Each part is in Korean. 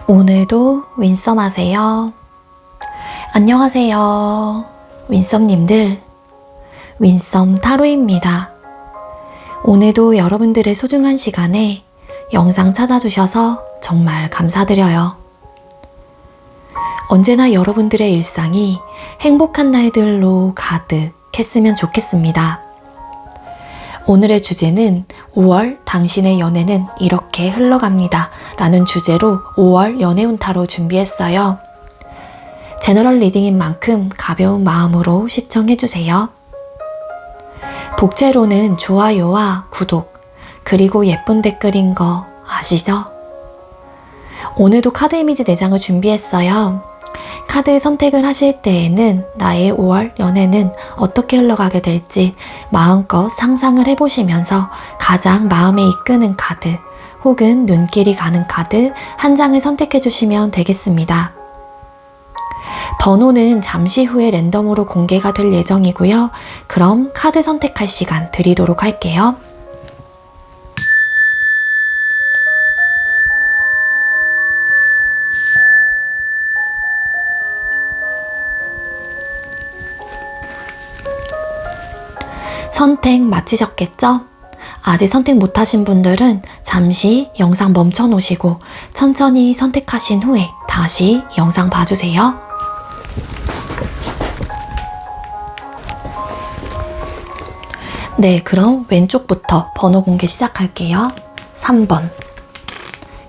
오늘도 윈썸 하세요. 안녕하세요. 윈썸님들, 윈썸 타로입니다. 오늘도 여러분들의 소중한 시간에 영상 찾아주셔서 정말 감사드려요. 언제나 여러분들의 일상이 행복한 날들로 가득했으면 좋겠습니다. 오늘의 주제는 5월 당신의 연애는 이렇게 흘러갑니다 라는 주제로 5월 연애운 타로 준비했어요. 제너럴 리딩인 만큼 가벼운 마음으로 시청해주세요. 복제로는 좋아요와 구독, 그리고 예쁜 댓글인 거 아시죠? 오늘도 카드 이미지 4장을 준비했어요. 카드 선택을 하실 때에는 나의 5월 연애는 어떻게 흘러가게 될지 마음껏 상상을 해보시면서 가장 마음에 이끄는 카드 혹은 눈길이 가는 카드 한 장을 선택해 주시면 되겠습니다. 번호는 잠시 후에 랜덤으로 공개가 될 예정이고요. 그럼 카드 선택할 시간 드리도록 할게요. 선택 마치셨겠죠? 아직 선택 못하신 분들은 잠시 영상 멈춰 놓으시고 천천히 선택하신 후에 다시 영상 봐주세요. 네, 그럼 왼쪽부터 번호 공개 시작할게요. 3번,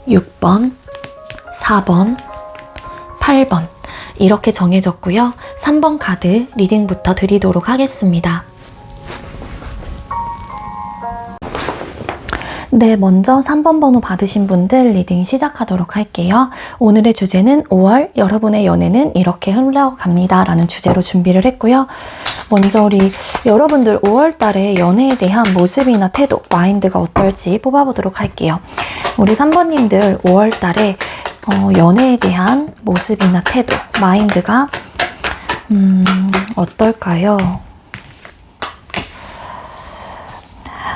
6번, 4번, 8번 이렇게 정해졌고요. 3번 카드 리딩부터 드리도록 하겠습니다. 네, 먼저 3번 번호 받으신 분들 리딩 시작하도록 할게요. 오늘의 주제는 5월 여러분의 연애는 이렇게 흘러갑니다 라는 주제로 준비를 했고요. 먼저 우리 여러분들 5월 달에 연애에 대한 모습이나 태도, 마인드가 어떨지 뽑아보도록 할게요. 우리 3번님들 5월 달에 연애에 대한 모습이나 태도, 마인드가 어떨까요?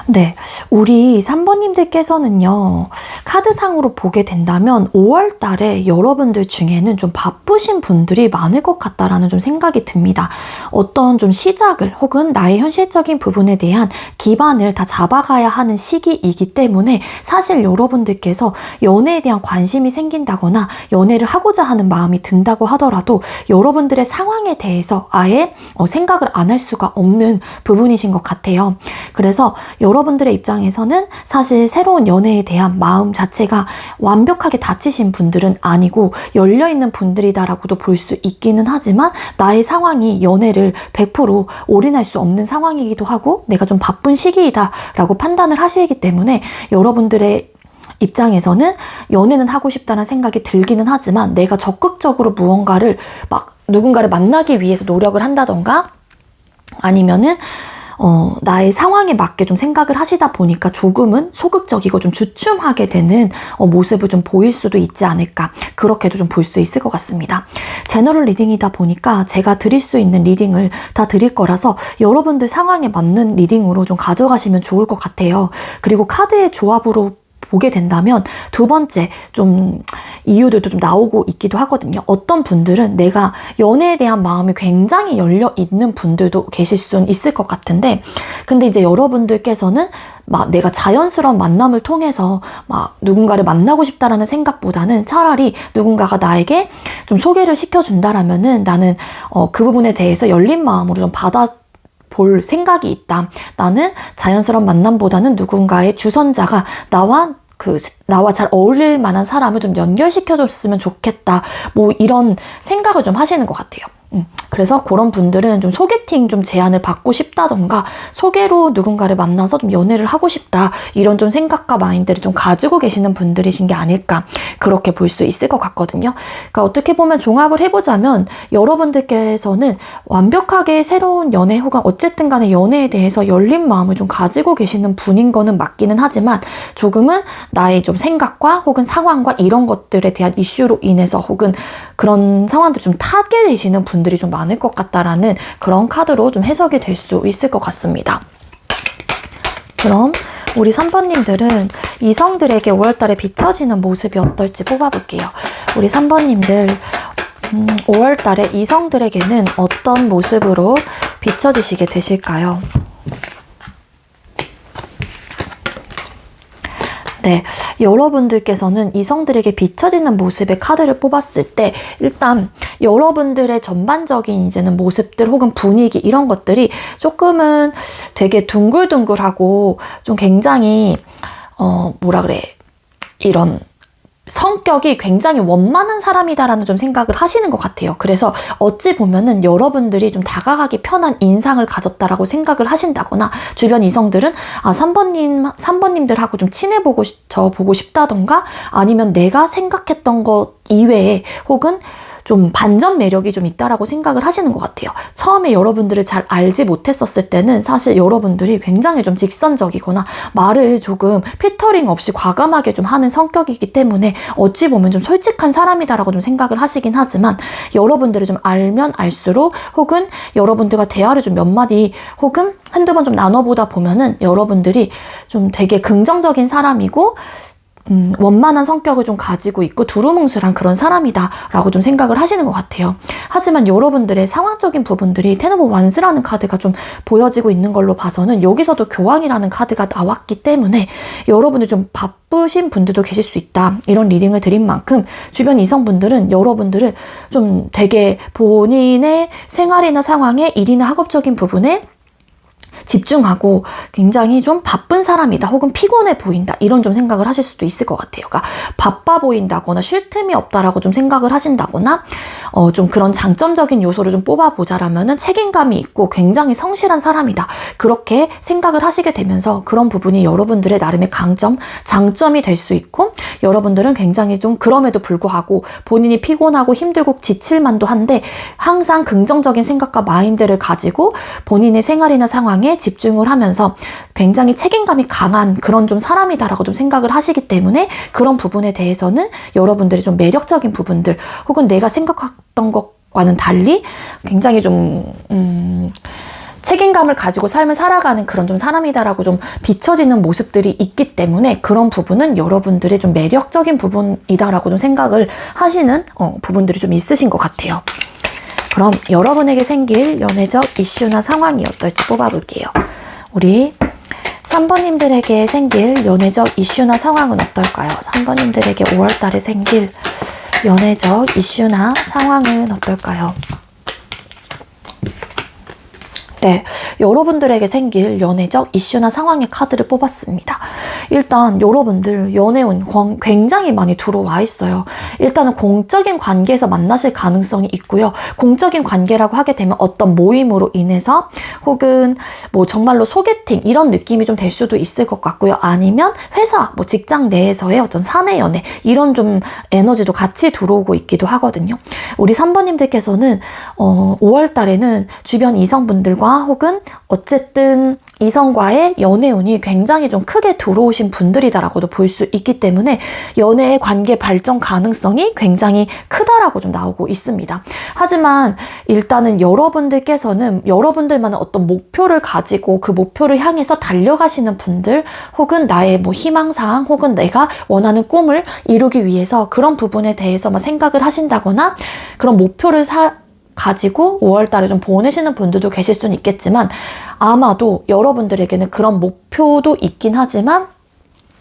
네, 우리 3번님들께서는요, 카드상으로 보게 된다면 5월 달에 여러분들 중에는 좀 바쁘신 분들이 많을 것 같다라는 좀 생각이 듭니다. 어떤 좀 시작을 혹은 나의 현실적인 부분에 대한 기반을 다 잡아가야 하는 시기이기 때문에 사실 여러분들께서 연애에 대한 관심이 생긴다거나 연애를 하고자 하는 마음이 든다고 하더라도 여러분들의 상황에 대해서 아예 생각을 안 할 수가 없는 부분이신 것 같아요. 그래서 여러분들의 입장에서는 사실 새로운 연애에 대한 마음 자체가 완벽하게 닫히신 분들은 아니고 열려있는 분들이다라고도 볼 수 있기는 하지만 나의 상황이 연애를 100% 올인할 수 없는 상황이기도 하고 내가 좀 바쁜 시기이다 라고 판단을 하시기 때문에 여러분들의 입장에서는 연애는 하고 싶다는 생각이 들기는 하지만 내가 적극적으로 무언가를 막 누군가를 만나기 위해서 노력을 한다던가 아니면은 나의 상황에 맞게 좀 생각을 하시다 보니까 조금은 소극적이고 좀 주춤하게 되는 모습을 좀 보일 수도 있지 않을까, 그렇게도 좀 볼 수 있을 것 같습니다. 제너럴 리딩이다 보니까 제가 드릴 수 있는 리딩을 다 드릴 거라서 여러분들 상황에 맞는 리딩으로 좀 가져가시면 좋을 것 같아요. 그리고 카드의 조합으로 보게 된다면 두 번째 좀 이유들도 좀 나오고 있기도 하거든요. 어떤 분들은 내가 연애에 대한 마음이 굉장히 열려 있는 분들도 계실 수는 있을 것 같은데, 근데 이제 여러분들께서는 막 내가 자연스러운 만남을 통해서 막 누군가를 만나고 싶다라는 생각보다는 차라리 누군가가 나에게 좀 소개를 시켜준다라면은 나는 그 부분에 대해서 열린 마음으로 좀 볼 생각이 있다. 나는 자연스러운 만남보다는 누군가의 주선자가 나와 잘 어울릴 만한 사람을 좀 연결시켜줬으면 좋겠다. 뭐 이런 생각을 좀 하시는 것 같아요. 그래서 그런 분들은 좀 소개팅 좀 제안을 받고 싶다던가 소개로 누군가를 만나서 좀 연애를 하고 싶다 이런 좀 생각과 마인드를 좀 가지고 계시는 분들이신 게 아닐까, 그렇게 볼 수 있을 것 같거든요. 그러니까 어떻게 보면 종합을 해보자면 여러분들께서는 완벽하게 새로운 연애 혹은 어쨌든 간에 연애에 대해서 열린 마음을 좀 가지고 계시는 분인 거는 맞기는 하지만 조금은 나의 좀 생각과 혹은 상황과 이런 것들에 대한 이슈로 인해서 혹은 그런 상황들을 좀 타게 되시는 분들이 좀 많을 것 같다라는 그런 카드로 좀 해석이 될 수 있을 것 같습니다. 그럼 우리 3번님들은 이성들에게 5월달에 비춰지는 모습이 어떨지 뽑아볼게요. 우리 3번님들 5월 달에 이성들에게는 어떤 모습으로 비춰지시게 되실까요? 네, 여러분들께서는 이성들에게 비춰지는 모습의 카드를 뽑았을 때 일단 여러분들의 전반적인 이제는 모습들 혹은 분위기 이런 것들이 조금은 되게 둥글둥글하고 좀 굉장히 뭐라 그래, 이런 성격이 굉장히 원만한 사람이다라는 좀 생각을 하시는 것 같아요. 그래서 어찌 보면은 여러분들이 좀 다가가기 편한 인상을 가졌다라고 생각을 하신다거나 주변 이성들은 3번님들하고 좀 친해보고 보고 싶다던가 아니면 내가 생각했던 것 이외에 혹은 좀 반전 매력이 좀 있다라고 생각을 하시는 것 같아요. 처음에 여러분들을 잘 알지 못했었을 때는 사실 여러분들이 굉장히 좀 직선적이거나 말을 조금 필터링 없이 과감하게 좀 하는 성격이기 때문에 어찌 보면 좀 솔직한 사람이다라고 좀 생각을 하시긴 하지만 여러분들을 좀 알면 알수록 혹은 여러분들과 대화를 좀 몇 마디 혹은 한두 번 좀 나눠보다 보면은 여러분들이 좀 되게 긍정적인 사람이고 원만한 성격을 좀 가지고 있고 두루뭉술한 그런 사람이다 라고 좀 생각을 하시는 것 같아요. 하지만 여러분들의 상황적인 부분들이 텐 오브 완스라는 카드가 좀 보여지고 있는 걸로 봐서는 여기서도 교황이라는 카드가 나왔기 때문에 여러분들 좀 바쁘신 분들도 계실 수 있다, 이런 리딩을 드린 만큼 주변 이성분들은 여러분들을 좀 되게 본인의 생활이나 상황에 일이나 학업적인 부분에 집중하고 굉장히 좀 바쁜 사람이다 혹은 피곤해 보인다 이런 좀 생각을 하실 수도 있을 것 같아요. 그러니까 바빠 보인다거나 쉴 틈이 없다라고 좀 생각을 하신다거나 좀 그런 장점적인 요소를 좀 뽑아보자라면은 책임감이 있고 굉장히 성실한 사람이다 그렇게 생각을 하시게 되면서 그런 부분이 여러분들의 나름의 강점, 장점이 될 수 있고 여러분들은 굉장히 좀 그럼에도 불구하고 본인이 피곤하고 힘들고 지칠만도 한데 항상 긍정적인 생각과 마인드를 가지고 본인의 생활이나 상황에 집중을 하면서 굉장히 책임감이 강한 그런 좀 사람이다라고 좀 생각을 하시기 때문에 그런 부분에 대해서는 여러분들이 좀 매력적인 부분들 혹은 내가 생각했던 것과는 달리 굉장히 좀 책임감을 가지고 삶을 살아가는 그런 좀 사람이다라고 좀 비춰지는 모습들이 있기 때문에 그런 부분은 여러분들의 좀 매력적인 부분이다라고 좀 생각을 하시는 부분들이 좀 있으신 것 같아요. 그럼 여러분에게 생길 연애적 이슈나 상황이 어떨지 뽑아볼게요. 우리 3번님들에게 생길 연애적 이슈나 상황은 어떨까요? 3번님들에게 5월달에 생길 연애적 이슈나 상황은 어떨까요? 네, 여러분들에게 생길 연애적 이슈나 상황의 카드를 뽑았습니다. 일단 여러분들 연애운 굉장히 많이 들어와 있어요. 일단은 공적인 관계에서 만나실 가능성이 있고요. 공적인 관계라고 하게 되면 어떤 모임으로 인해서 혹은 뭐 정말로 소개팅 이런 느낌이 좀 될 수도 있을 것 같고요. 아니면 회사, 뭐 직장 내에서의 어떤 사내 연애 이런 좀 에너지도 같이 들어오고 있기도 하거든요. 우리 3번님들께서는 5월 달에는 주변 이성분들과 혹은 어쨌든 이성과의 연애운이 굉장히 좀 크게 들어오신 분들이다라고도 볼 수 있기 때문에 연애의 관계 발전 가능성이 굉장히 크다라고 좀 나오고 있습니다. 하지만 일단은 여러분들께서는 여러분들만의 어떤 목표를 가지고 그 목표를 향해서 달려가시는 분들 혹은 나의 뭐 희망사항 혹은 내가 원하는 꿈을 이루기 위해서 그런 부분에 대해서만 생각을 하신다거나 그런 목표를 가지고 5월달에 좀 보내시는 분들도 계실 수는 있겠지만 아마도 여러분들에게는 그런 목표도 있긴 하지만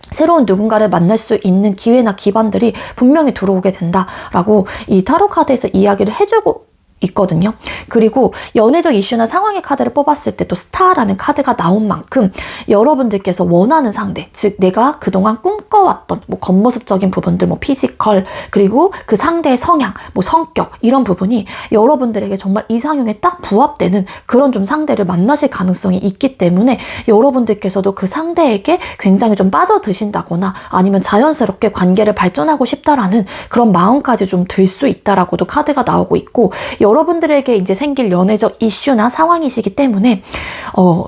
새로운 누군가를 만날 수 있는 기회나 기반들이 분명히 들어오게 된다라고 이 타로 카드에서 이야기를 해주고 있거든요. 그리고 연애적 이슈나 상황의 카드를 뽑았을 때 또 스타라는 카드가 나온 만큼 여러분들께서 원하는 상대, 즉 내가 그동안 꿈꿔왔던 뭐 겉모습적인 부분들, 뭐 피지컬, 그리고 그 상대의 성향, 뭐 성격 이런 부분이 여러분들에게 정말 이상형에 딱 부합되는 그런 좀 상대를 만나실 가능성이 있기 때문에 여러분들께서도 그 상대에게 굉장히 좀 빠져드신다거나 아니면 자연스럽게 관계를 발전하고 싶다라는 그런 마음까지 좀 들 수 있다라고도 카드가 나오고 있고 여러분들에게 이제 생길 연애적 이슈나 상황이시기 때문에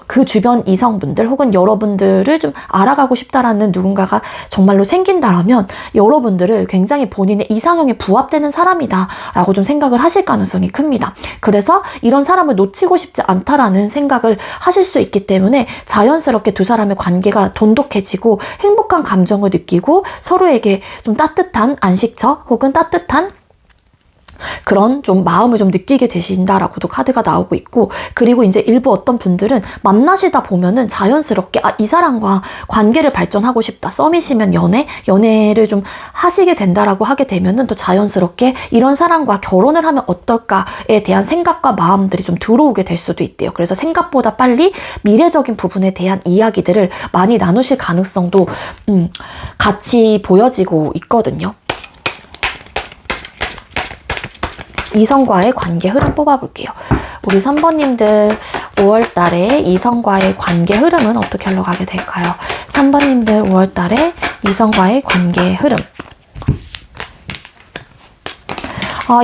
그 주변 이성분들 혹은 여러분들을 좀 알아가고 싶다라는 누군가가 정말로 생긴다라면 여러분들을 굉장히 본인의 이상형에 부합되는 사람이다 라고 좀 생각을 하실 가능성이 큽니다. 그래서 이런 사람을 놓치고 싶지 않다라는 생각을 하실 수 있기 때문에 자연스럽게 두 사람의 관계가 돈독해지고 행복한 감정을 느끼고 서로에게 좀 따뜻한 안식처 혹은 따뜻한 그런 좀 마음을 좀 느끼게 되신다라고도 카드가 나오고 있고, 그리고 이제 일부 어떤 분들은 만나시다 보면은 자연스럽게 이 사람과 관계를 발전하고 싶다, 썸이시면 연애를 좀 하시게 된다라고 하게 되면은 또 자연스럽게 이런 사람과 결혼을 하면 어떨까에 대한 생각과 마음들이 좀 들어오게 될 수도 있대요. 그래서 생각보다 빨리 미래적인 부분에 대한 이야기들을 많이 나누실 가능성도 같이 보여지고 있거든요. 이성과의 관계 흐름 뽑아볼게요. 우리 3번님들 5월달에 이성과의 관계 흐름은 어떻게 흘러가게 될까요? 3번님들 5월달에 이성과의 관계 흐름.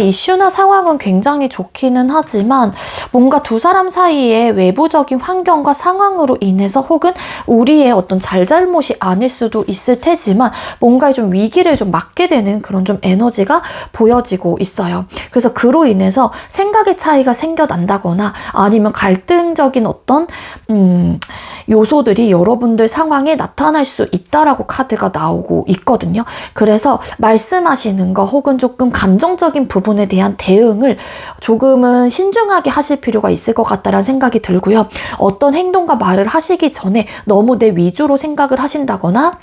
이슈나 상황은 굉장히 좋기는 하지만 뭔가 두 사람 사이의 외부적인 환경과 상황으로 인해서 혹은 우리의 어떤 잘잘못이 아닐 수도 있을 테지만 뭔가 좀 위기를 좀 맞게 되는 그런 좀 에너지가 보여지고 있어요. 그래서 그로 인해서 생각의 차이가 생겨난다거나 아니면 갈등적인 어떤 요소들이 여러분들 상황에 나타날 수 있다라고 카드가 나오고 있거든요. 그래서 말씀하시는 거 혹은 조금 감정적인 부분에 대한 대응을 조금은 신중하게 하실 필요가 있을 것 같다라는 생각이 들고요. 어떤 행동과 말을 하시기 전에 너무 내 위주로 생각을 하신다거나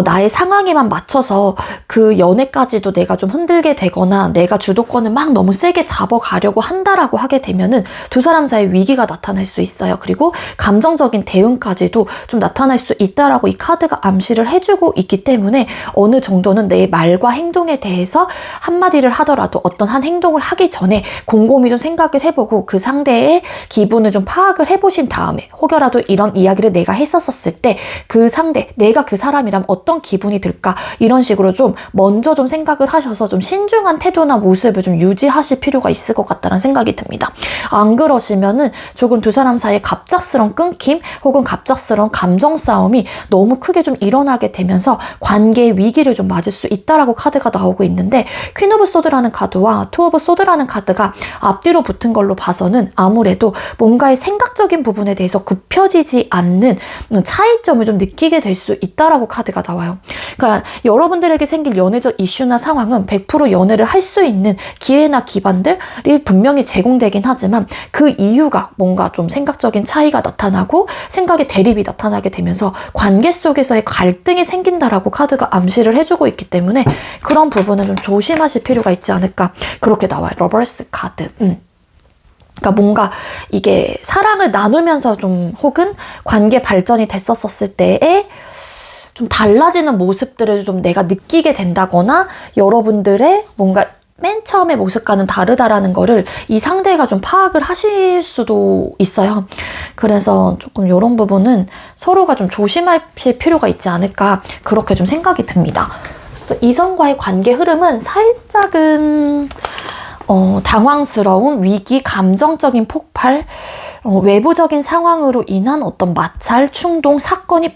나의 상황에만 맞춰서 그 연애까지도 내가 좀 흔들게 되거나 내가 주도권을 막 너무 세게 잡아가려고 한다라고 하게 되면은 두 사람 사이 위기가 나타날 수 있어요. 그리고 감정적인 대응까지도 좀 나타날 수 있다라고 이 카드가 암시를 해주고 있기 때문에 어느 정도는 내 말과 행동에 대해서 한마디를 하더라도 어떤 한 행동을 하기 전에 곰곰이 좀 생각을 해보고 그 상대의 기분을 좀 파악을 해보신 다음에 혹여라도 이런 이야기를 내가 했었을 때 그 상대, 내가 그 사람이라면 어떤 기분이 들까 이런 식으로 좀 먼저 좀 생각을 하셔서 좀 신중한 태도나 모습을 좀 유지하실 필요가 있을 것 같다는 생각이 듭니다. 안 그러시면은 조금 두 사람 사이에 갑작스러운 끊김 혹은 갑작스러운 감정 싸움이 너무 크게 좀 일어나게 되면서 관계의 위기를 좀 맞을 수 있다라고 카드가 나오고 있는데, 퀸 오브 소드라는 카드와 투 오브 소드라는 카드가 앞뒤로 붙은 걸로 봐서는 아무래도 뭔가의 생각적인 부분에 대해서 굽혀지지 않는 차이점을 좀 느끼게 될 수 있다라고 카드가 나와요. 그러니까 여러분들에게 생길 연애적 이슈나 상황은 100% 연애를 할 수 있는 기회나 기반들이 분명히 제공되긴 하지만 그 이유가 뭔가 좀 생각적인 차이가 나타나고 생각의 대립이 나타나게 되면서 관계 속에서의 갈등이 생긴다라고 카드가 암시를 해주고 있기 때문에 그런 부분은 좀 조심하실 필요가 있지 않을까, 그렇게 나와요. 러버스 카드. 그러니까 뭔가 이게 사랑을 나누면서 좀 혹은 관계 발전이 됐었을 때에 좀 달라지는 모습들을 좀 내가 느끼게 된다거나 여러분들의 뭔가 맨 처음의 모습과는 다르다라는 거를 이 상대가 좀 파악을 하실 수도 있어요. 그래서 조금 이런 부분은 서로가 좀 조심하실 필요가 있지 않을까, 그렇게 좀 생각이 듭니다. 그래서 이성과의 관계 흐름은 살짝은 당황스러운 위기, 감정적인 폭발, 외부적인 상황으로 인한 어떤 마찰, 충동, 사건이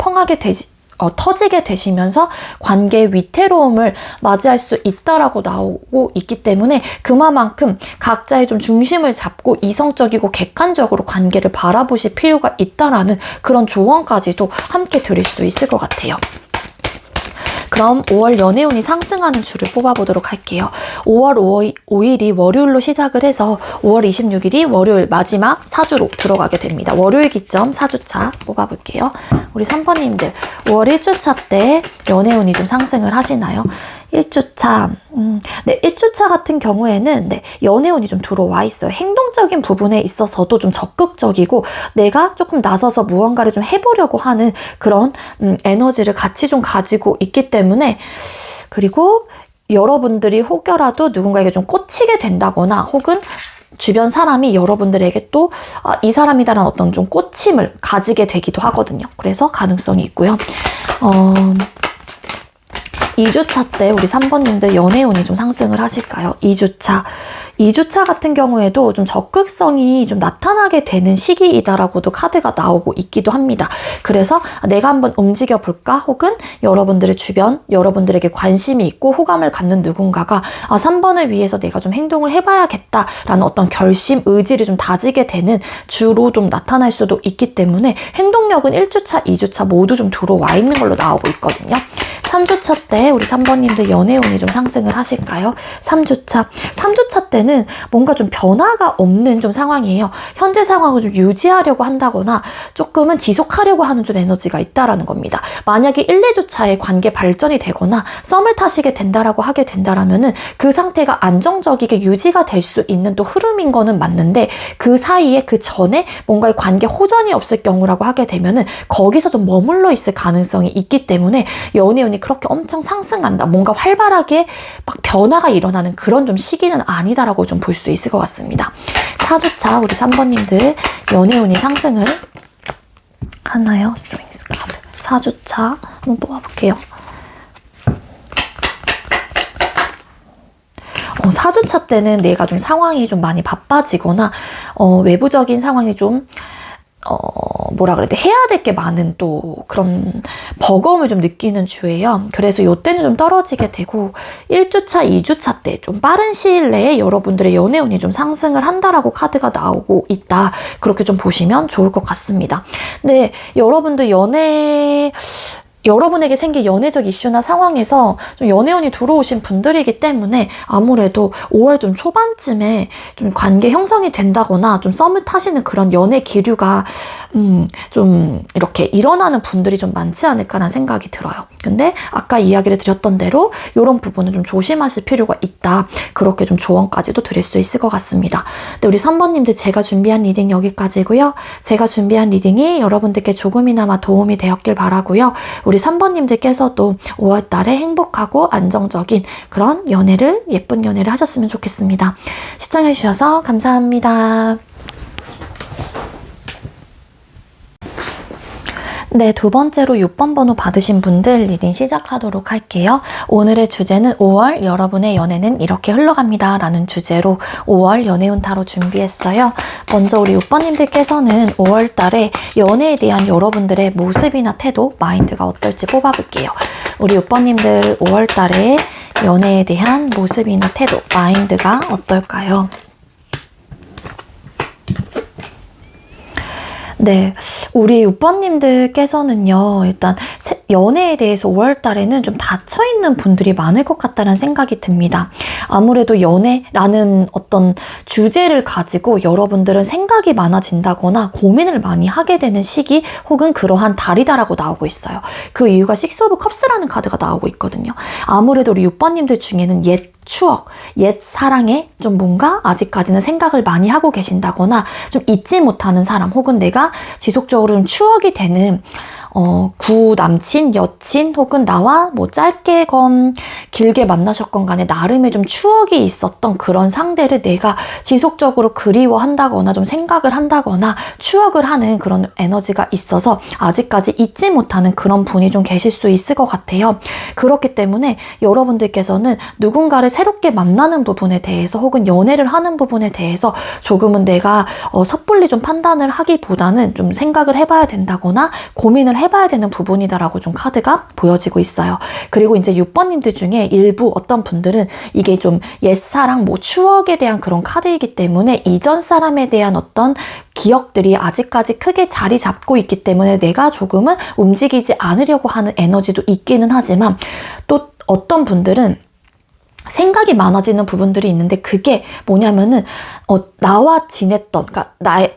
터지게 되시면서 관계의 위태로움을 맞이할 수 있다라고 나오고 있기 때문에 그만큼 각자의 좀 중심을 잡고 이성적이고 객관적으로 관계를 바라보실 필요가 있다라는 그런 조언까지도 함께 드릴 수 있을 것 같아요. 그럼 5월 연애운이 상승하는 주를 뽑아보도록 할게요. 5월 5일이 월요일로 시작을 해서 5월 26일이 월요일 마지막 4주로 들어가게 됩니다. 월요일 기점 4주차 뽑아볼게요. 우리 3번님들 5월 1주차 때 연애운이 좀 상승을 하시나요? 1주차, 네, 1주차 같은 경우에는 네, 연애운이 좀 들어와 있어요. 행동적인 부분에 있어서도 좀 적극적이고 내가 조금 나서서 무언가를 좀 해보려고 하는 그런 에너지를 같이 좀 가지고 있기 때문에, 그리고 여러분들이 혹여라도 누군가에게 좀 꽂히게 된다거나 혹은 주변 사람이 여러분들에게 또 이 사람이다라는 어떤 좀 꽂힘을 가지게 되기도 하거든요. 그래서 가능성이 있고요. 2주차 때 우리 3번님들 연애운이 좀 상승을 하실까요? 2주차. 2주차 같은 경우에도 좀 적극성이 좀 나타나게 되는 시기이다라고도 카드가 나오고 있기도 합니다. 그래서 내가 한번 움직여 볼까? 혹은 여러분들의 주변, 여러분들에게 관심이 있고 호감을 갖는 누군가가 3번을 위해서 내가 좀 행동을 해봐야겠다라는 어떤 결심, 의지를 좀 다지게 되는 주로 좀 나타날 수도 있기 때문에 행동력은 1주차, 2주차 모두 좀 들어와 있는 걸로 나오고 있거든요. 3주차 때 우리 3번님들 연애운이 좀 상승을 하실까요? 3주차 때는 뭔가 좀 변화가 없는 좀 상황이에요. 현재 상황을 좀 유지하려고 한다거나 조금은 지속하려고 하는 좀 에너지가 있다라는 겁니다. 만약에 1, 2주차에 관계 발전이 되거나 썸을 타시게 된다라고 하게 된다라면은 그 상태가 안정적이게 유지가 될 수 있는 또 흐름인 거는 맞는데 그 사이에 그 전에 뭔가의 관계 호전이 없을 경우라고 하게 되면은 거기서 좀 머물러 있을 가능성이 있기 때문에 연애운이 그렇게 엄청 상승한다. 뭔가 활발하게 막 변화가 일어나는 그런 좀 시기는 아니다라고 좀 볼 수 있을 것 같습니다. 4주차 우리 3번님들 연애운이 상승을 하나요? 스트링스 카드. 4주차 한번 뽑아볼게요. 4주차 때는 내가 좀 상황이 좀 많이 바빠지거나 외부적인 상황이 좀 뭐라 그래야 돼? 해야 될 게 많은 또 그런 버거움을 좀 느끼는 주예요. 그래서 이때는 좀 떨어지게 되고 1주차, 2주차 때 좀 빠른 시일 내에 여러분들의 연애운이 좀 상승을 한다라고 카드가 나오고 있다. 그렇게 좀 보시면 좋을 것 같습니다. 근데 여러분들 여러분에게 생긴 연애적 이슈나 상황에서 좀 연애운이 들어오신 분들이기 때문에 아무래도 5월 좀 초반쯤에 좀 관계 형성이 된다거나 좀 썸을 타시는 그런 연애 기류가 좀 이렇게 일어나는 분들이 좀 많지 않을까라는 생각이 들어요. 근데 아까 이야기를 드렸던 대로 이런 부분은 좀 조심하실 필요가 있다. 그렇게 좀 조언까지도 드릴 수 있을 것 같습니다. 근데 우리 3번님들 제가 준비한 리딩 여기까지고요. 제가 준비한 리딩이 여러분들께 조금이나마 도움이 되었길 바라고요. 우리 3번님들께서도 5월 달에 행복하고 안정적인 그런 연애를, 예쁜 연애를 하셨으면 좋겠습니다. 시청해주셔서 감사합니다. 네, 두 번째로 6번 번호 받으신 분들 리딩 시작하도록 할게요. 오늘의 주제는 5월 여러분의 연애는 이렇게 흘러갑니다 라는 주제로 5월 연애운 타로 준비했어요. 먼저 우리 6번님들께서는 5월 달에 연애에 대한 여러분들의 모습이나 태도, 마인드가 어떨지 뽑아볼게요. 우리 6번님들 5월 달에 연애에 대한 모습이나 태도, 마인드가 어떨까요? 네, 우리 6번님들께서는요, 일단 연애에 대해서 5월 달에는 좀 닫혀있는 분들이 많을 것 같다는 생각이 듭니다. 아무래도 연애라는 어떤 주제를 가지고 여러분들은 생각이 많아진다거나 고민을 많이 하게 되는 시기 혹은 그러한 달이다라고 나오고 있어요. 그 이유가 식스 오브 컵스라는 카드가 나오고 있거든요. 아무래도 우리 6번님들 중에는 옛 추억, 옛 사랑에 좀 뭔가 아직까지는 생각을 많이 하고 계신다거나 좀 잊지 못하는 사람 혹은 내가 지속적으로 좀 추억이 되는 구 남친, 여친 혹은 나와 뭐 짧게건 길게 만나셨건 간에 나름의 좀 추억이 있었던 그런 상대를 내가 지속적으로 그리워한다거나 좀 생각을 한다거나 추억을 하는 그런 에너지가 있어서 아직까지 잊지 못하는 그런 분이 좀 계실 수 있을 것 같아요. 그렇기 때문에 여러분들께서는 누군가를 새롭게 만나는 부분에 대해서 혹은 연애를 하는 부분에 대해서 조금은 내가 섣불리 좀 판단을 하기보다는 좀 생각을 해봐야 된다거나 고민을 해봐야 되는 부분이다라고 좀 카드가 보여지고 있어요. 그리고 이제 6번님들 중에 일부 어떤 분들은 이게 좀 옛사랑, 뭐 추억에 대한 그런 카드이기 때문에 이전 사람에 대한 어떤 기억들이 아직까지 크게 자리 잡고 있기 때문에 내가 조금은 움직이지 않으려고 하는 에너지도 있기는 하지만 또 어떤 분들은 생각이 많아지는 부분들이 있는데 그게 뭐냐면은 나와 지냈던, 그러니까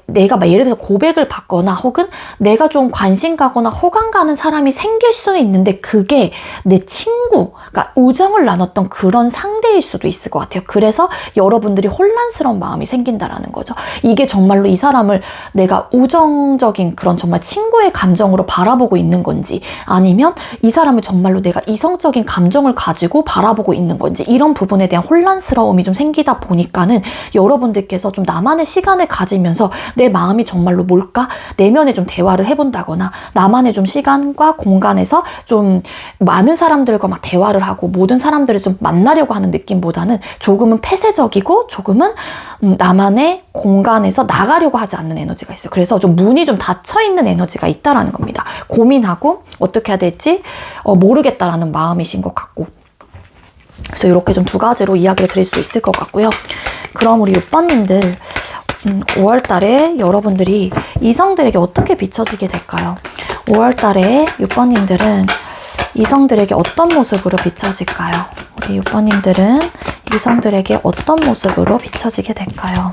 내가 막 예를 들어서 고백을 받거나 혹은 내가 좀 관심 가거나 호감 가는 사람이 생길 수는 있는데 그게 내 친구, 그러니까 우정을 나눴던 그런 상대일 수도 있을 것 같아요. 그래서 여러분들이 혼란스러운 마음이 생긴다라는 거죠. 이게 정말로 이 사람을 내가 우정적인 그런 정말 친구의 감정으로 바라보고 있는 건지 아니면 이 사람을 정말로 내가 이성적인 감정을 가지고 바라보고 있는 건지 이런 이런 부분에 대한 혼란스러움이 좀 생기다 보니까는 여러분들께서 좀 나만의 시간을 가지면서 내 마음이 정말로 뭘까? 내면에 좀 대화를 해본다거나 나만의 좀 시간과 공간에서 좀 많은 사람들과 막 대화를 하고 모든 사람들을 좀 만나려고 하는 느낌보다는 조금은 폐쇄적이고 조금은 나만의 공간에서 나가려고 하지 않는 에너지가 있어요. 그래서 좀 문이 좀 닫혀있는 에너지가 있다라는 겁니다. 고민하고 어떻게 해야 될지 모르겠다라는 마음이신 것 같고, 그래서 이렇게 좀 두 가지로 이야기를 드릴 수 있을 것 같고요. 그럼 우리 6번님들 5월달에 여러분들이 이성들에게 어떻게 비춰지게 될까요? 5월달에 6번님들은 이성들에게 어떤 모습으로 비춰질까요? 우리 6번님들은 이성들에게 어떤 모습으로 비춰지게 될까요?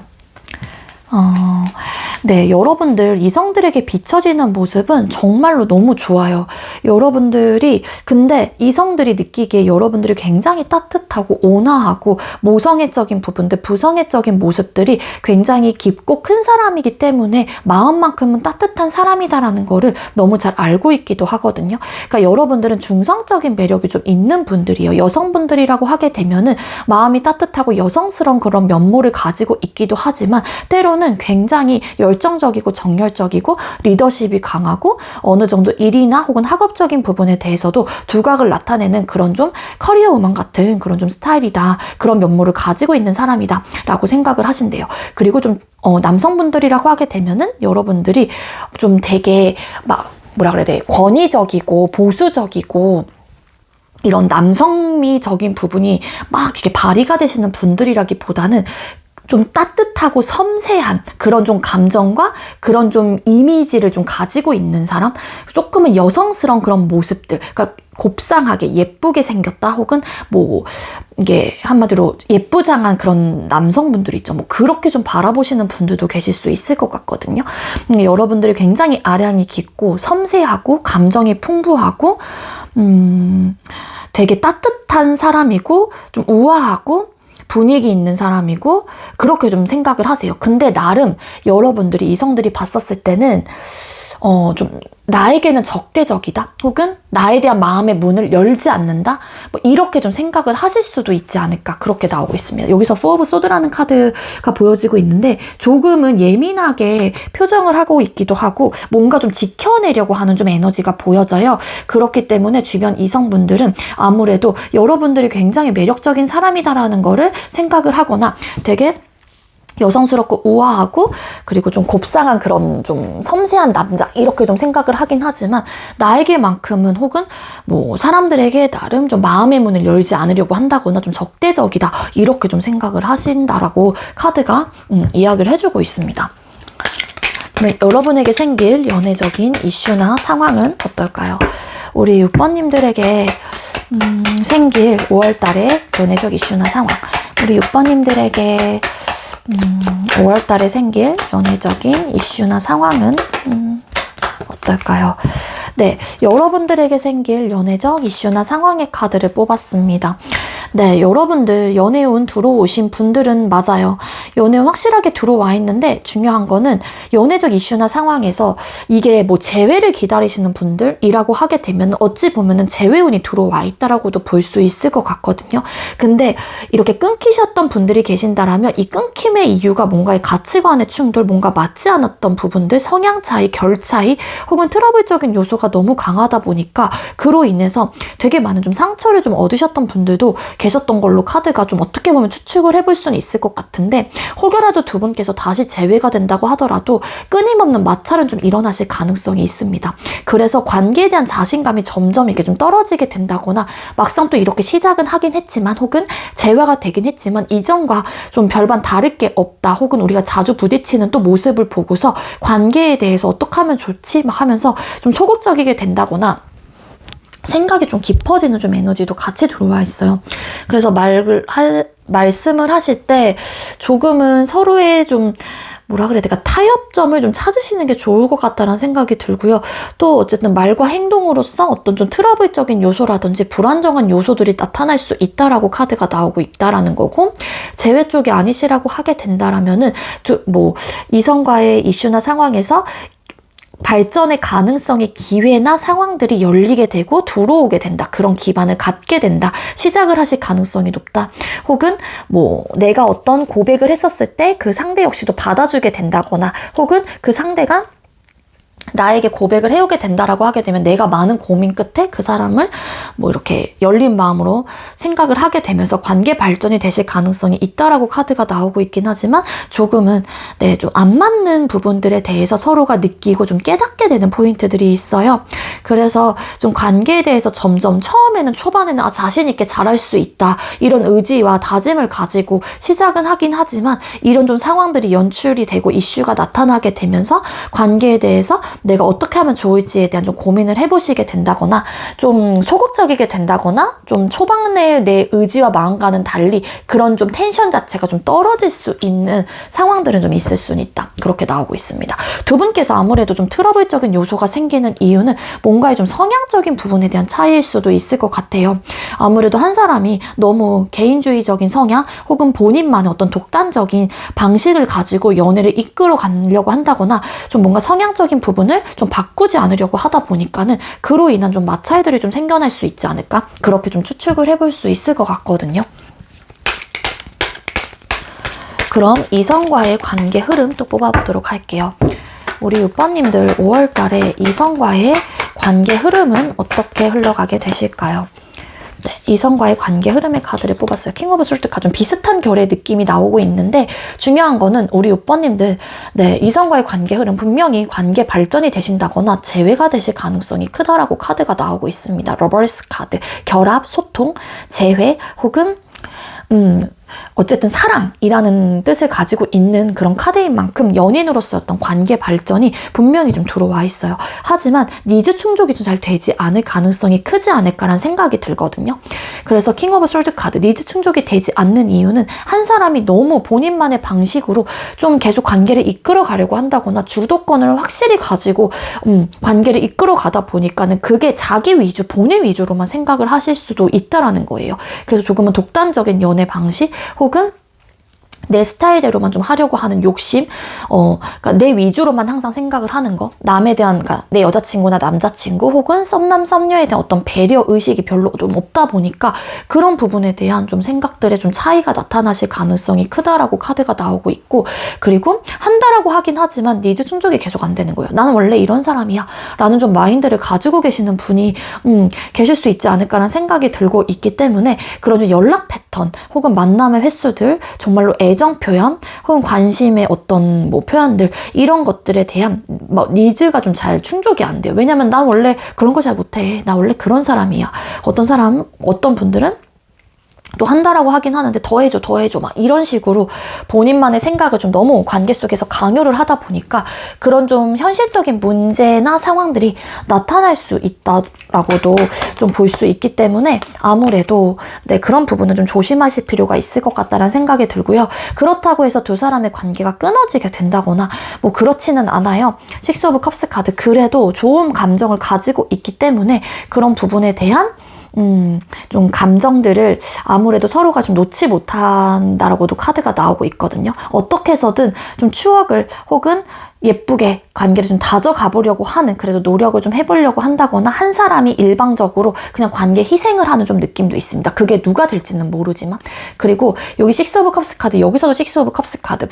네, 여러분들 이성들에게 비춰지는 모습은 정말로 너무 좋아요. 여러분들이 근데 이성들이 느끼기에 여러분들이 굉장히 따뜻하고 온화하고 모성애적인 부분들, 부성애적인 모습들이 굉장히 깊고 큰 사람이기 때문에 마음만큼은 따뜻한 사람이다라는 거를 너무 잘 알고 있기도 하거든요. 그러니까 여러분들은 중성적인 매력이 좀 있는 분들이에요. 여성분들이라고 하게 되면은 마음이 따뜻하고 여성스러운 그런 면모를 가지고 있기도 하지만 때로는 굉장히 열정적이고 정열적이고 리더십이 강하고 어느 정도 일이나 혹은 학업적인 부분에 대해서도 두각을 나타내는 그런 좀 커리어 우먼 같은 그런 좀 스타일이다, 그런 면모를 가지고 있는 사람이다 라고 생각을 하신대요. 그리고 좀 남성분들이라고 하게 되면은 여러분들이 좀 되게 막 뭐라 그래야 돼, 권위적이고 보수적이고 이런 남성미적인 부분이 막 이렇게 발휘가 되시는 분들이라기보다는 좀 따뜻하고 섬세한 그런 좀 감정과 그런 좀 이미지를 좀 가지고 있는 사람, 조금은 여성스러운 그런 모습들, 그러니까 곱상하게 예쁘게 생겼다 혹은 뭐 이게 한마디로 예쁘장한 그런 남성분들 있죠. 뭐 그렇게 좀 바라보시는 분들도 계실 수 있을 것 같거든요. 여러분들이 굉장히 아량이 깊고 섬세하고 감정이 풍부하고 되게 따뜻한 사람이고 좀 우아하고 분위기 있는 사람이고 그렇게 좀 생각을 하세요. 근데 나름 여러분들이 이성들이 봤었을 때는 좀 나에게는 적대적이다 혹은 나에 대한 마음의 문을 열지 않는다 뭐 이렇게 좀 생각을 하실 수도 있지 않을까, 그렇게 나오고 있습니다. 여기서 포 오브 소드라는 카드가 보여지고 있는데 조금은 예민하게 표정을 하고 있기도 하고 뭔가 좀 지켜내려고 하는 좀 에너지가 보여져요. 그렇기 때문에 주변 이성분들은 아무래도 여러분들이 굉장히 매력적인 사람이다라는 거를 생각을 하거나 되게 여성스럽고 우아하고 그리고 좀 곱상한 그런 좀 섬세한 남자 이렇게 좀 생각을 하긴 하지만 나에게만큼은 혹은 뭐 사람들에게 나름 좀 마음의 문을 열지 않으려고 한다거나 좀 적대적이다 이렇게 좀 생각을 하신다라고 카드가 이야기를 해주고 있습니다. 그럼 여러분에게 생길 연애적인 이슈나 상황은 어떨까요? 우리 6번님들에게 생길 5월달의 연애적 이슈나 상황, 우리 6번님들에게 5월달에 생길 연애적인 이슈나 상황은 어떨까요? 네, 여러분들에게 생길 연애적 이슈나 상황의 카드를 뽑았습니다. 네, 여러분들 연애운 들어오신 분들은 맞아요. 연애운 확실하게 들어와 있는데 중요한 거는 연애적 이슈나 상황에서 이게 뭐 재회를 기다리시는 분들이라고 하게 되면 어찌 보면은 재회운이 들어와 있다라고도 볼 수 있을 것 같거든요. 근데 이렇게 끊기셨던 분들이 계신다라면 이 끊김의 이유가 뭔가의 가치관의 충돌, 뭔가 맞지 않았던 부분들, 성향 차이, 결 차이 혹은 트러블적인 요소가 너무 강하다 보니까 그로 인해서 되게 많은 좀 상처를 좀 얻으셨던 분들도 계셨던 걸로 카드가 좀 어떻게 보면 추측을 해볼 수는 있을 것 같은데, 혹여라도 두 분께서 다시 재회가 된다고 하더라도 끊임없는 마찰은 좀 일어나실 가능성이 있습니다. 그래서 관계에 대한 자신감이 점점 이렇게 좀 떨어지게 된다거나 막상 또 이렇게 시작은 하긴 했지만 혹은 재회가 되긴 했지만 이전과 좀 별반 다를 게 없다 혹은 우리가 자주 부딪히는 또 모습을 보고서 관계에 대해서 어떻게 하면 좋지 막 하면서 좀 소극적이게 된다거나 생각이 좀 깊어지는 좀 에너지도 같이 들어와 있어요. 그래서 말씀을 하실 때 조금은 서로의 좀 뭐라 그래야 될까, 타협점을 좀 찾으시는 게 좋을 것 같다는 생각이 들고요. 또 어쨌든 말과 행동으로서 어떤 좀 트러블적인 요소라든지 불안정한 요소들이 나타날 수 있다라고 카드가 나오고 있다라는 거고, 재회 쪽이 아니시라고 하게 된다라면은 뭐 이성과의 이슈나 상황에서 발전의 가능성의 기회나 상황들이 열리게 되고 들어오게 된다. 그런 기반을 갖게 된다. 시작을 하실 가능성이 높다. 혹은 뭐 내가 어떤 고백을 했었을 때 그 상대 역시도 받아주게 된다거나, 혹은 그 상대가 나에게 고백을 해오게 된다라고 하게 되면 내가 많은 고민 끝에 그 사람을 뭐 이렇게 열린 마음으로 생각을 하게 되면서 관계 발전이 되실 가능성이 있다라고 카드가 나오고 있긴 하지만, 조금은 네, 좀 안 맞는 부분들에 대해서 서로가 느끼고 좀 깨닫게 되는 포인트들이 있어요. 그래서 좀 관계에 대해서 점점 처음에는, 초반에는 자신 있게 잘할 수 있다, 이런 의지와 다짐을 가지고 시작은 하긴 하지만, 이런 좀 상황들이 연출이 되고 이슈가 나타나게 되면서 관계에 대해서 내가 어떻게 하면 좋을지에 대한 좀 고민을 해보시게 된다거나, 좀 소극적이게 된다거나, 좀 초반에 내 의지와 마음과는 달리 그런 좀 텐션 자체가 좀 떨어질 수 있는 상황들은 좀 있을 수는 있다. 그렇게 나오고 있습니다. 두 분께서 아무래도 좀 트러블적인 요소가 생기는 이유는 뭔가의 좀 성향적인 부분에 대한 차이일 수도 있을 것 같아요. 아무래도 한 사람이 너무 개인주의적인 성향, 혹은 본인만의 어떤 독단적인 방식을 가지고 연애를 이끌어 가려고 한다거나, 좀 뭔가 성향적인 부분을 좀 바꾸지 않으려고 하다 보니까는 그로 인한 좀 마찰들이 좀 생겨날 수 있지 않을까? 그렇게 좀 추측을 해볼 수 있을 것 같거든요. 그럼 이성과의 관계 흐름 또 뽑아보도록 할게요. 우리 6번님들 5월달에 이성과의 관계 흐름은 어떻게 흘러가게 되실까요? 네, 이성과의 관계 흐름의 카드를 뽑았어요. 킹 오브 솔트가 좀 비슷한 결의 느낌이 나오고 있는데, 중요한 거는 우리 6번님들 네, 이성과의 관계 흐름 분명히 관계 발전이 되신다거나 재회가 되실 가능성이 크다라고 카드가 나오고 있습니다. 러버스 카드, 결합, 소통, 재회, 혹은 어쨌든 사랑이라는 뜻을 가지고 있는 그런 카드인 만큼 연인으로서 어떤 관계 발전이 분명히 좀 들어와 있어요. 하지만 니즈 충족이 좀 잘 되지 않을 가능성이 크지 않을까라는 생각이 들거든요. 그래서 킹 오브 솔드 카드, 니즈 충족이 되지 않는 이유는 한 사람이 너무 본인만의 방식으로 좀 계속 관계를 이끌어 가려고 한다거나 주도권을 확실히 가지고 관계를 이끌어 가다 보니까는 그게 자기 위주, 본인 위주로만 생각을 하실 수도 있다라는 거예요. 그래서 조금은 독단적인 연애 방식, 혹은 내 스타일대로만 좀 하려고 하는 욕심, 그러니까 내 위주로만 항상 생각을 하는 거, 남에 대한, 그러니까 내 여자친구나 남자친구 혹은 썸남 썸녀에 대한 어떤 배려 의식이 별로 좀 없다 보니까 그런 부분에 대한 좀 생각들의 좀 차이가 나타나실 가능성이 크다라고 카드가 나오고 있고, 그리고 한다라고 하긴 하지만 니즈 충족이 계속 안 되는 거예요. 나는 원래 이런 사람이야 라는 좀 마인드를 가지고 계시는 분이 계실 수 있지 않을까라는 생각이 들고 있기 때문에, 그런 좀 연락 패턴 혹은 만남의 횟수들, 정말로 애정 표현 혹은 관심의 어떤 뭐 표현들, 이런 것들에 대한 뭐 니즈가 좀 잘 충족이 안 돼요. 왜냐면 난 원래 그런 거 잘 못해, 나 원래 그런 사람이야. 어떤 분들은 또 한다라고 하긴 하는데 더 해줘 막 이런 식으로 본인만의 생각을 좀 너무 관계 속에서 강요를 하다 보니까 그런 좀 현실적인 문제나 상황들이 나타날 수 있다라고도 좀 볼 수 있기 때문에, 아무래도 네, 그런 부분은 좀 조심하실 필요가 있을 것 같다라는 생각이 들고요. 그렇다고 해서 두 사람의 관계가 끊어지게 된다거나 뭐 그렇지는 않아요. 식스 오브 컵스 카드, 그래도 좋은 감정을 가지고 있기 때문에 그런 부분에 대한 좀 감정들을 아무래도 서로가 좀 놓지 못한다라고도 카드가 나오고 있거든요. 어떻게 해서든 좀 추억을 혹은 예쁘게 관계를 좀 다져가 보려고 하는, 그래도 노력을 좀 해보려고 한다거나, 한 사람이 일방적으로 그냥 관계 희생을 하는 좀 느낌도 있습니다. 그게 누가 될지는 모르지만. 그리고 여기 식스 오브 컵스 카드, 여기서도 식스 오브 컵스 카드,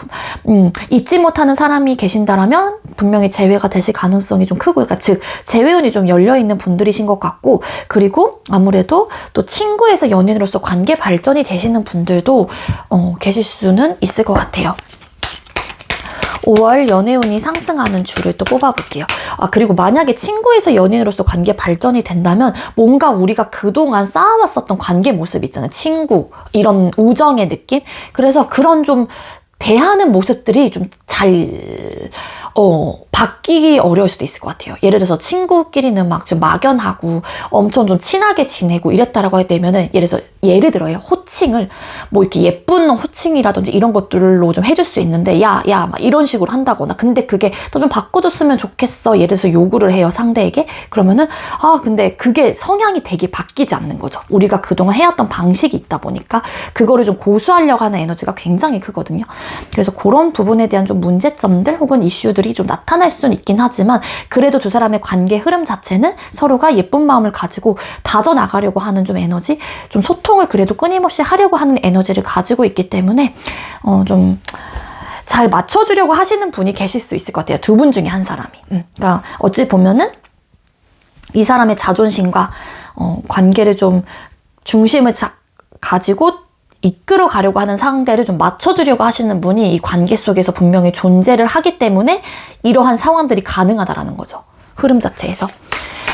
잊지 못하는 사람이 계신다라면 분명히 재회가 되실 가능성이 좀 크고, 그러니까 즉 재회운이 좀 열려있는 분들이신 것 같고, 그리고 아무래도 또 친구에서 연인으로서 관계 발전이 되시는 분들도 계실 수는 있을 것 같아요. 5월 연애운이 상승하는 줄을 또 뽑아볼게요. 그리고 만약에 친구에서 연인으로서 관계 발전이 된다면 뭔가 우리가 그동안 쌓아왔었던 관계 모습 있잖아요. 친구, 이런 우정의 느낌? 그래서 그런 좀 대하는 모습들이 좀 잘 바뀌기 어려울 수도 있을 것 같아요. 예를 들어서 친구끼리는 막 좀 막연하고 엄청 좀 친하게 지내고 이랬다라고 하게 되면은, 예를 들어요. 호칭을 뭐 이렇게 예쁜 호칭이라든지 이런 것들로 좀 해줄 수 있는데, 야 막 이런 식으로 한다거나, 근데 그게 또 좀 바꿔줬으면 좋겠어, 예를 들어서 요구를 해요, 상대에게. 그러면은 근데 그게 성향이 되게 바뀌지 않는 거죠. 우리가 그동안 해왔던 방식이 있다 보니까 그거를 좀 고수하려고 하는 에너지가 굉장히 크거든요. 그래서 그런 부분에 대한 좀 문제점들 혹은 이슈들이 좀 나타날 수는 있긴 하지만 그래도 두 사람의 관계 흐름 자체는 서로가 예쁜 마음을 가지고 다져나가려고 하는 좀 에너지, 좀 소통을 그래도 끊임없이 하려고 하는 에너지를 가지고 있기 때문에 좀 잘 맞춰주려고 하시는 분이 계실 수 있을 것 같아요. 두 분 중에 한 사람이. 그러니까 어찌 보면은 이 사람의 자존심과 관계를 좀 중심을 가지고 이끌어 가려고 하는 상대를 좀 맞춰주려고 하시는 분이 이 관계 속에서 분명히 존재를 하기 때문에 이러한 상황들이 가능하다라는 거죠. 흐름 자체에서.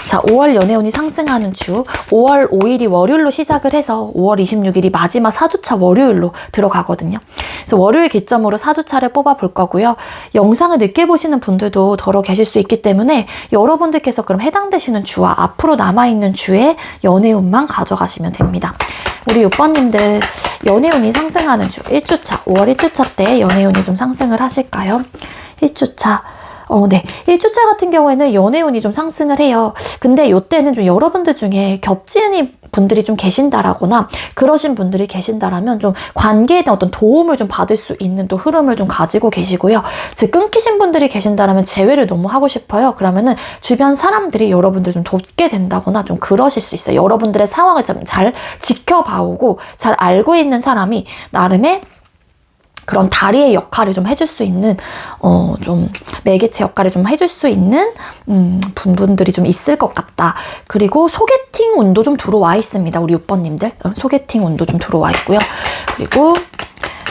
자, 5월 연애운이 상승하는 주 5월 5일이 월요일로 시작을 해서 5월 26일이 마지막 4주차 월요일로 들어가거든요. 그래서 월요일 기점으로 4주차를 뽑아볼 거고요. 영상을 늦게 보시는 분들도 더러 계실 수 있기 때문에 여러분들께서 그럼 해당되시는 주와 앞으로 남아있는 주의 연애운만 가져가시면 됩니다. 우리 6번님들 연애운이 상승하는 주 1주차, 5월 1주차 때 연애운이 좀 상승을 하실까요? 1주차. 네. 1주차 같은 경우에는 연애운이 좀 상승을 해요. 근데 이때는 좀 여러분들 중에 겹치는 분들이 좀 계신다라거나 그러신 분들이 계신다라면 좀 관계에 대한 어떤 도움을 좀 받을 수 있는 또 흐름을 좀 가지고 계시고요. 즉 끊기신 분들이 계신다라면 재회를 너무 하고 싶어요. 그러면은 주변 사람들이 여러분들 좀 돕게 된다거나 좀 그러실 수 있어요. 여러분들의 상황을 좀 잘 지켜봐오고 잘 알고 있는 사람이 나름의 그런 다리의 역할을 좀 해줄 수 있는 좀 매개체 역할을 좀 해줄 수 있는 분들이 좀 있을 것 같다. 그리고 소개팅 운도 좀 들어와 있습니다. 우리 6번님들 소개팅 운도 좀 들어와 있고요. 그리고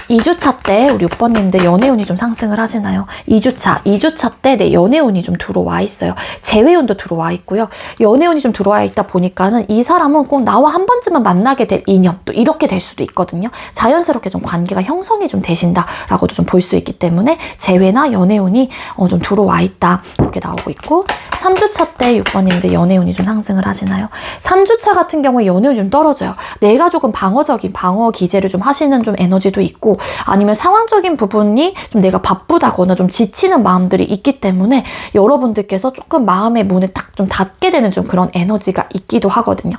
2주차 때 우리 6번님들 연애운이 좀 상승을 하시나요? 2주차 때 내 연애운이 좀 들어와 있어요. 재회운도 들어와 있고요. 연애운이 좀 들어와 있다 보니까는 이 사람은 꼭 나와 한 번쯤은 만나게 될 인연 또 이렇게 될 수도 있거든요. 자연스럽게 좀 관계가 형성이 좀 되신다라고도 좀 볼 수 있기 때문에 재회나 연애운이 좀 들어와 있다 이렇게 나오고 있고 3주차 때 6번님들 연애운이 좀 상승을 하시나요? 3주차 같은 경우에 연애운이 좀 떨어져요. 내가 조금 방어적인 방어 기제를 좀 하시는 좀 에너지도 있고 아니면 상황적인 부분이 좀 내가 바쁘다거나 좀 지치는 마음들이 있기 때문에 여러분들께서 조금 마음의 문을 딱 좀 닫게 되는 좀 그런 에너지가 있기도 하거든요.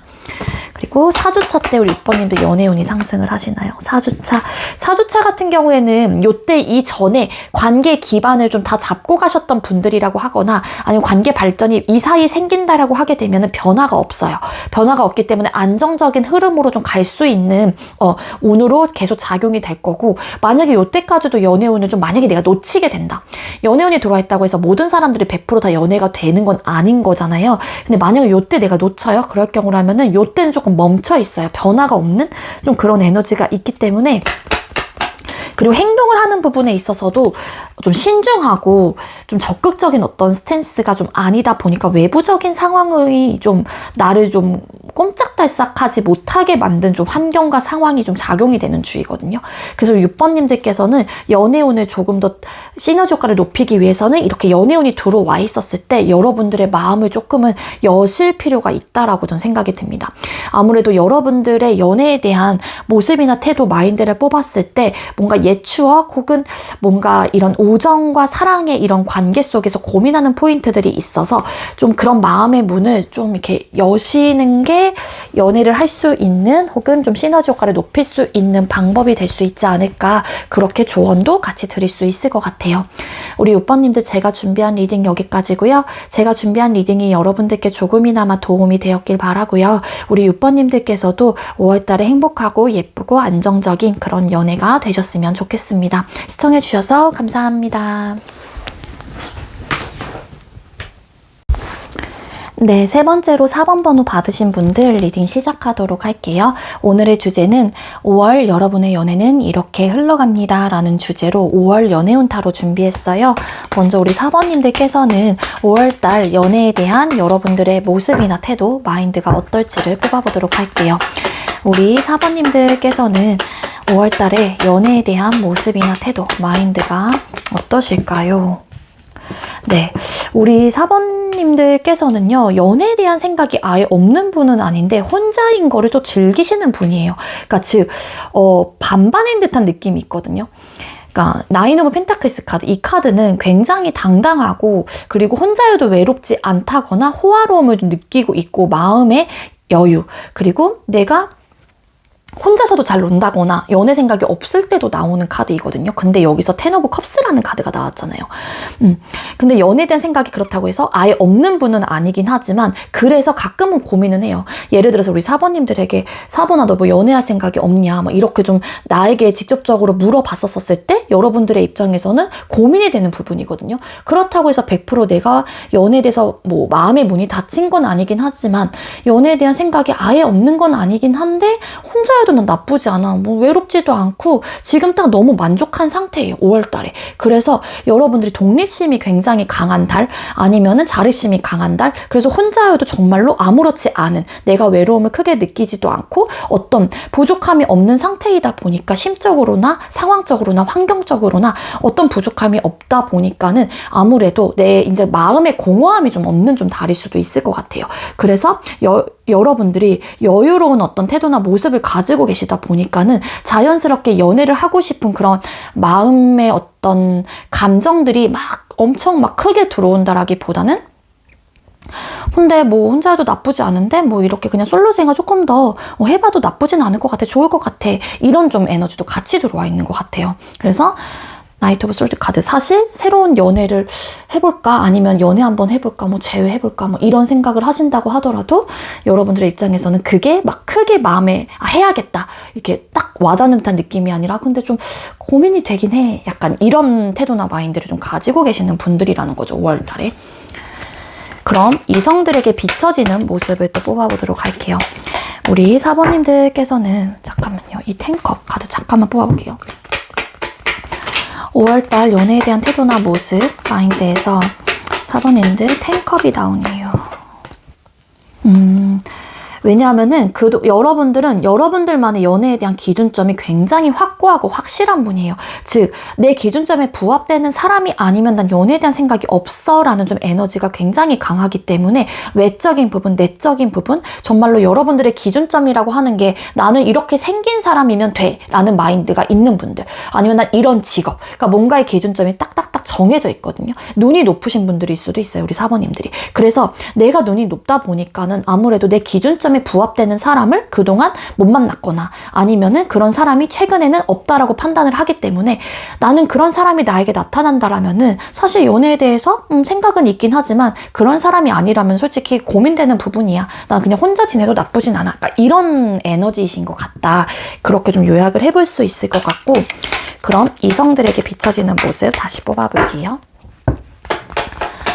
그리고 4주차 때 우리 6번님도 연애운이 상승을 하시나요? 4주차 같은 경우에는 요때 이전에 관계 기반을 좀 다 잡고 가셨던 분들이라고 하거나 아니면 관계 발전이 이 사이에 생긴다라고 하게 되면 변화가 없어요. 변화가 없기 때문에 안정적인 흐름으로 좀 갈 수 있는 운으로 계속 작용이 될 거고 만약에 요때까지도 연애운을 좀 만약에 내가 놓치게 된다. 연애운이 들어와 있다고 해서 모든 사람들이 100% 다 연애가 되는 건 아닌 거잖아요. 근데 만약에 요때 내가 놓쳐요. 그럴 경우라면은 요때는 조금 멈춰 있어요. 변화가 없는 좀 그런 에너지가 있기 때문에 그리고 행동을 하는 부분에 있어서도 좀 신중하고 좀 적극적인 어떤 스탠스가 좀 아니다 보니까 외부적인 상황이 좀 나를 좀 꼼짝달싹하지 못하게 만든 좀 환경과 상황이 좀 작용이 되는 주의거든요. 그래서 6번님들께서는 연애운을 조금 더 시너지 효과를 높이기 위해서는 이렇게 연애운이 들어와 있었을 때 여러분들의 마음을 조금은 여실 필요가 있다라고 저는 생각이 듭니다. 아무래도 여러분들의 연애에 대한 모습이나 태도, 마인드를 뽑았을 때 뭔가 옛 추억 혹은 뭔가 이런 우정과 사랑의 이런 관계 속에서 고민하는 포인트들이 있어서 좀 그런 마음의 문을 좀 이렇게 여시는 게 연애를 할 수 있는 혹은 좀 시너지 효과를 높일 수 있는 방법이 될 수 있지 않을까 그렇게 조언도 같이 드릴 수 있을 것 같아요. 우리 6번님들 제가 준비한 리딩 여기까지고요. 제가 준비한 리딩이 여러분들께 조금이나마 도움이 되었길 바라고요. 우리 6번님들께서도 5월달에 행복하고 예쁘고 안정적인 그런 연애가 되셨으면 좋겠습니다. 시청해주셔서 감사합니다. 네, 세 번째로 4번 번호 받으신 분들 리딩 시작하도록 할게요. 오늘의 주제는 5월 여러분의 연애는 이렇게 흘러갑니다 라는 주제로 5월 연애운 타로 준비했어요. 먼저 우리 4번님들께서는 5월달 연애에 대한 여러분들의 모습이나 태도, 마인드가 어떨지를 뽑아보도록 할게요. 우리 4번님들께서는 5월달에 연애에 대한 모습이나 태도, 마인드가 어떠실까요? 네, 우리 4번님들께서는요, 연애에 대한 생각이 아예 없는 분은 아닌데 혼자인 거를 좀 즐기시는 분이에요. 그러니까 즉, 반반인 듯한 느낌이 있거든요. 그러니까 나인 오브 펜타클스 카드, 이 카드는 굉장히 당당하고 그리고 혼자여도 외롭지 않다거나 호화로움을 좀 느끼고 있고 마음의 여유, 그리고 내가 혼자서도 잘 논다거나 연애 생각이 없을 때도 나오는 카드이거든요. 근데 여기서 텐 오브 컵스라는 카드가 나왔잖아요. 근데 연애에 대한 생각이 그렇다고 해서 아예 없는 분은 아니긴 하지만 그래서 가끔은 고민은 해요. 예를 들어서 우리 4번님들에게 4번아 너 뭐 연애할 생각이 없냐 막 이렇게 좀 나에게 직접적으로 물어봤었을 때 여러분들의 입장에서는 고민이 되는 부분이거든요. 그렇다고 해서 100% 내가 연애에 대해서 뭐 마음의 문이 닫힌 건 아니긴 하지만 연애에 대한 생각이 아예 없는 건 아니긴 한데 혼자여도 난 나쁘지 않아. 뭐 외롭지도 않고 지금 딱 너무 만족한 상태예요. 5월달에. 그래서 여러분들이 독립심이 굉장히 강한 달 아니면은 자립심이 강한 달 그래서 혼자여도 정말로 아무렇지 않은 내가 외로움을 크게 느끼지도 않고 어떤 부족함이 없는 상태이다 보니까 심적으로나 상황적으로나 환경적으로나 어떤 부족함이 없다 보니까는 아무래도 내 이제 마음의 공허함이 좀 없는 좀 달일 수도 있을 것 같아요. 그래서 여러분들이 여유로운 어떤 태도나 모습을 가지고 계시다 보니까는 자연스럽게 연애를 하고 싶은 그런 마음의 어떤 감정들이 막 엄청 막 크게 들어온다라기보다는 근데 뭐 혼자 해도 나쁘지 않은데 뭐 이렇게 그냥 솔로 생활 조금 더 해봐도 나쁘진 않을 것 같아. 좋을 것 같아. 이런 좀 에너지도 같이 들어와 있는 것 같아요. 그래서 나이트 오브 솔트 카드 사실 새로운 연애를 해볼까 아니면 연애 한번 해볼까 뭐 재회해볼까 뭐 이런 생각을 하신다고 하더라도 여러분들의 입장에서는 그게 막 크게 마음에 해야겠다 이렇게 딱 와닿는 듯한 느낌이 아니라 근데 좀 고민이 되긴 해. 약간 이런 태도나 마인드를 좀 가지고 계시는 분들이라는 거죠. 5월달에. 그럼 이성들에게 비춰지는 모습을 또 뽑아보도록 할게요. 우리 4번님들께서는 잠깐만요. 이 텐컵 카드 잠깐만 뽑아볼게요. 5월달 연애에 대한 태도나 모습 마인드에서 4번님들 텐컵이 나오네요. 왜냐하면은 여러분들은 여러분들만의 연애에 대한 기준점이 굉장히 확고하고 확실한 분이에요. 즉, 내 기준점에 부합되는 사람이 아니면 난 연애에 대한 생각이 없어 라는 좀 에너지가 굉장히 강하기 때문에 외적인 부분, 내적인 부분 정말로 여러분들의 기준점이라고 하는 게 나는 이렇게 생긴 사람이면 돼 라는 마인드가 있는 분들 아니면 난 이런 직업 그러니까 뭔가의 기준점이 딱딱딱 정해져 있거든요. 눈이 높으신 분들일 수도 있어요. 우리 4번님들이. 그래서 내가 눈이 높다 보니까는 아무래도 내 기준점에 부합되는 사람을 그동안 못 만났거나 아니면은 그런 사람이 최근에는 없다라고 판단을 하기 때문에 나는 그런 사람이 나에게 나타난다라면은 사실 연애에 대해서 생각은 있긴 하지만 그런 사람이 아니라면 솔직히 고민되는 부분이야. 난 그냥 혼자 지내도 나쁘진 않아. 그러니까 이런 에너지이신 것 같다. 그렇게 좀 요약을 해볼 수 있을 것 같고 그럼 이성들에게 비춰지는 모습 다시 뽑아볼게요.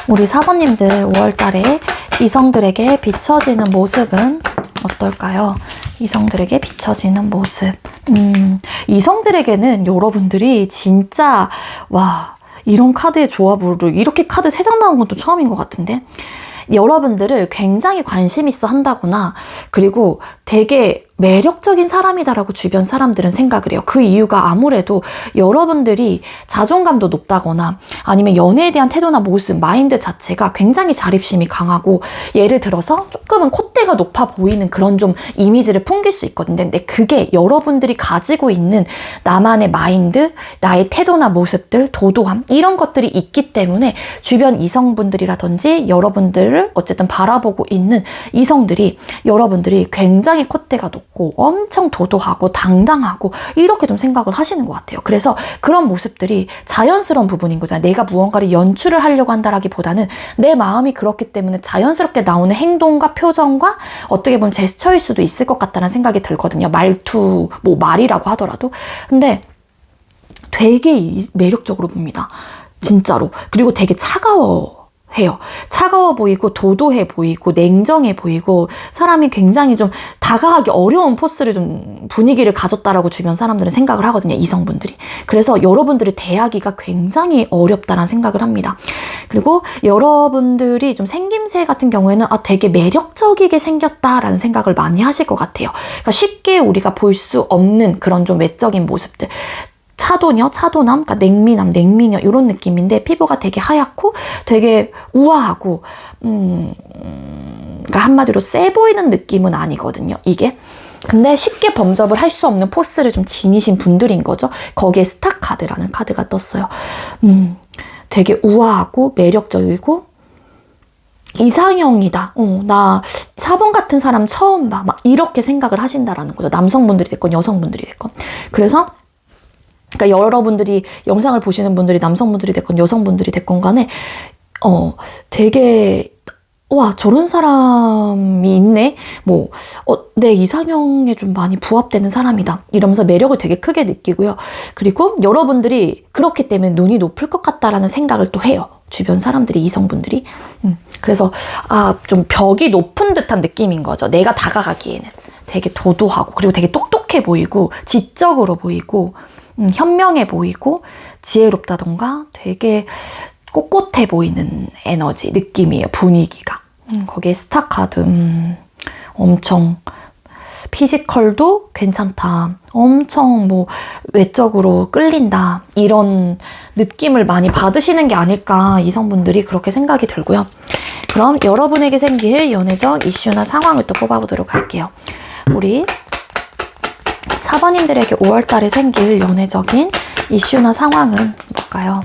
우리 4번님들 5월달에 이성들에게 비춰지는 모습은 어떨까요? 이성들에게 비춰지는 모습. 이성들에게는 여러분들이 진짜 와 이런 카드의 조합으로 이렇게 카드 3장 나온 건 또 처음인 것 같은데 여러분들을 굉장히 관심 있어 한다거나 그리고 되게 매력적인 사람이다라고 주변 사람들은 생각을 해요. 그 이유가 아무래도 여러분들이 자존감도 높다거나 아니면 연애에 대한 태도나 모습, 마인드 자체가 굉장히 자립심이 강하고 예를 들어서 조금은 콧대가 높아 보이는 그런 좀 이미지를 풍길 수 있거든요. 근데 그게 여러분들이 가지고 있는 나만의 마인드, 나의 태도나 모습들, 도도함 이런 것들이 있기 때문에 주변 이성분들이라든지 여러분들을 어쨌든 바라보고 있는 이성들이 여러분들이 굉장히 콧대가 높고 엄청 도도하고 당당하고 이렇게 좀 생각을 하시는 것 같아요. 그래서 그런 모습들이 자연스러운 부분인 거잖아요. 내가 무언가를 연출을 하려고 한다라기보다는 내 마음이 그렇기 때문에 자연스럽게 나오는 행동과 표정과 어떻게 보면 제스처일 수도 있을 것 같다는 생각이 들거든요. 말투, 뭐 말이라고 하더라도. 근데 되게 매력적으로 봅니다. 진짜로. 그리고 되게 차가워 보이고 도도해 보이고 냉정해 보이고 사람이 굉장히 좀 다가가기 어려운 포스를 좀 분위기를 가졌다라고 주변 사람들은 생각을 하거든요. 이성분들이. 그래서 여러분들을 대하기가 굉장히 어렵다라는 생각을 합니다. 그리고 여러분들이 좀 생김새 같은 경우에는 되게 매력적이게 생겼다라는 생각을 많이 하실 것 같아요. 그러니까 쉽게 우리가 볼 수 없는 그런 좀 외적인 모습들. 차도녀, 차도남, 그러니까 냉미남, 냉미녀 이런 느낌인데 피부가 되게 하얗고 되게 우아하고 그러니까 한마디로 세 보이는 느낌은 아니거든요. 이게. 근데 쉽게 범접을 할 수 없는 포스를 좀 지니신 분들인 거죠. 거기에 스타 카드라는 카드가 떴어요. 되게 우아하고 매력적이고 이상형이다. 나 4번 같은 사람 처음 봐. 막 이렇게 생각을 하신다라는 거죠. 남성분들이 됐건 여성분들이 됐건. 그래서 그러니까 여러분들이 영상을 보시는 분들이 남성분들이 됐건 여성분들이 됐건 간에 되게 와 저런 사람이 있네. 뭐 내 이상형에 좀 많이 부합되는 사람이다. 이러면서 매력을 되게 크게 느끼고요. 그리고 여러분들이 그렇기 때문에 눈이 높을 것 같다라는 생각을 또 해요. 주변 사람들이 이성분들이. 그래서 좀 벽이 높은 듯한 느낌인 거죠. 내가 다가가기에는 되게 도도하고 그리고 되게 똑똑해 보이고 지적으로 보이고 현명해 보이고 지혜롭다던가 되게 꼿꼿해 보이는 에너지 느낌이에요. 분위기가. 거기에 스타카드 엄청 피지컬도 괜찮다. 엄청 뭐 외적으로 끌린다. 이런 느낌을 많이 받으시는 게 아닐까 이성분들이 그렇게 생각이 들고요. 그럼 여러분에게 생길 연애적 이슈나 상황을 또 뽑아보도록 할게요. 우리 4번님들에게 5월달에 생길 연애적인 이슈나 상황은 뭘까요?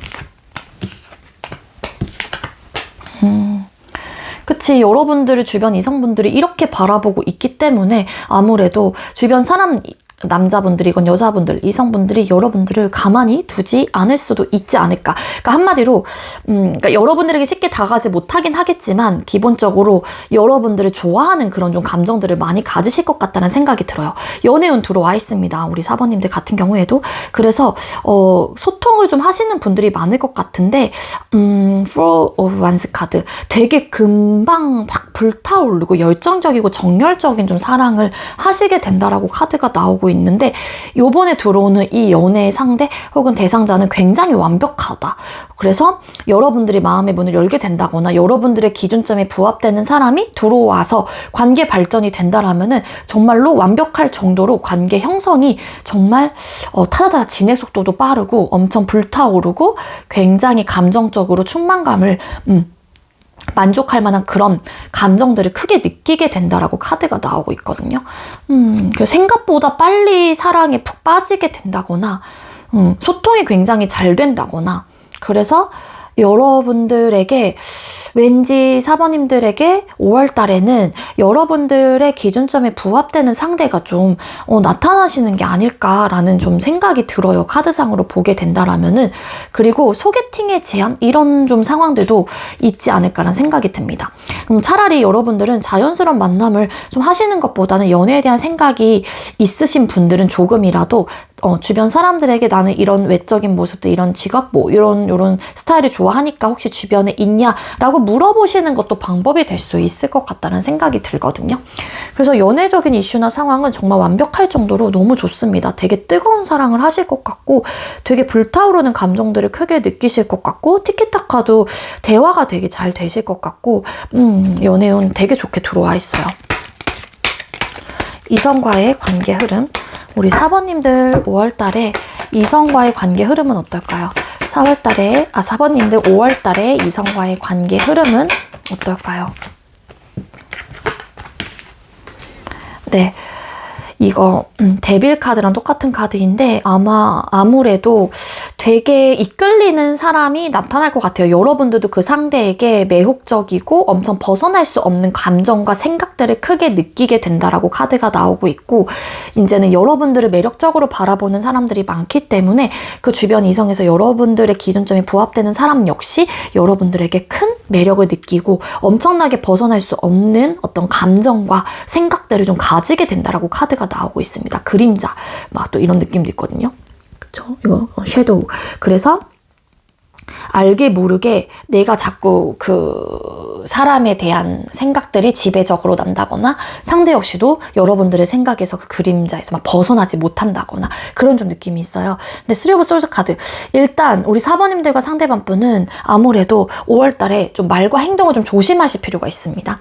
그치, 여러분들을 주변 이성분들이 이렇게 바라보고 있기 때문에 아무래도 주변 사람, 남자분들이건 여자분들, 이성분들이 여러분들을 가만히 두지 않을 수도 있지 않을까. 그러니까 한마디로 그러니까 여러분들에게 쉽게 다가가지 못하긴 하겠지만 기본적으로 여러분들을 좋아하는 그런 좀 감정들을 많이 가지실 것 같다는 생각이 들어요. 연애운 들어와 있습니다. 우리 4번님들 같은 경우에도. 그래서 소통을 좀 하시는 분들이 많을 것 같은데 Four of Wands 카드 되게 금방 확 불타오르고 열정적이고 정열적인 좀 사랑을 하시게 된다라고 카드가 나오고 있는데 요번에 들어오는 이 연애의 상대 혹은 대상자는 굉장히 완벽하다. 그래서 여러분들이 마음의 문을 열게 된다거나 여러분들의 기준점에 부합되는 사람이 들어와서 관계 발전이 된다라면은 정말로 완벽할 정도로 관계 형성이 정말 타다다 진행 속도도 빠르고 엄청 불타오르고 굉장히 감정적으로 충만감을 만족할 만한 그런 감정들을 크게 느끼게 된다라고 카드가 나오고 있거든요. 생각보다 빨리 사랑에 푹 빠지게 된다거나 소통이 굉장히 잘 된다거나 그래서 여러분들에게 왠지 4번님들에게 5월 달에는 여러분들의 기준점에 부합되는 상대가 좀 나타나시는 게 아닐까라는 좀 생각이 들어요. 카드상으로 보게 된다라면은. 그리고 소개팅의 제안 이런 좀 상황들도 있지 않을까라는 생각이 듭니다. 차라리 여러분들은 자연스러운 만남을 좀 하시는 것보다는 연애에 대한 생각이 있으신 분들은 조금이라도 주변 사람들에게 나는 이런 외적인 모습들, 이런 직업, 뭐 이런 스타일을 좋아하니까 혹시 주변에 있냐라고 물어보시는 것도 방법이 될 수 있을 것 같다는 생각이 들거든요. 그래서 연애적인 이슈나 상황은 정말 완벽할 정도로 너무 좋습니다. 되게 뜨거운 사랑을 하실 것 같고 되게 불타오르는 감정들을 크게 느끼실 것 같고 티키타카도 대화가 되게 잘 되실 것 같고 연애운 되게 좋게 들어와 있어요. 이성과의 관계 흐름 우리 4번님들 5월달에 이성과의 관계 흐름은 어떨까요? 4번님들 5월달에 이성과의 관계 흐름은 어떨까요? 네, 이거 데빌 카드랑 똑같은 카드인데 아무래도 되게 이끌리는 사람이 나타날 것 같아요. 여러분들도 그 상대에게 매혹적이고 엄청 벗어날 수 없는 감정과 생각들을 크게 느끼게 된다라고 카드가 나오고 있고 이제는 여러분들을 매력적으로 바라보는 사람들이 많기 때문에 그 주변 이성에서 여러분들의 기준점에 부합되는 사람 역시 여러분들에게 큰 매력을 느끼고 엄청나게 벗어날 수 없는 어떤 감정과 생각들을 좀 가지게 된다라고 카드가 나오고 있습니다. 그림자 막 또 이런 느낌도 있거든요. 그쵸? 이거 섀도우. 그래서 알게 모르게 내가 자꾸 그 사람에 대한 생각들이 지배적으로 난다거나 상대 역시도 여러분들의 생각에서 그 그림자에서 막 벗어나지 못한다거나 그런 좀 느낌이 있어요. 근데 쓰리 오브 솔즈 카드 일단 우리 4번님들과 상대방분은 아무래도 5월달에 좀 말과 행동을 좀 조심하실 필요가 있습니다.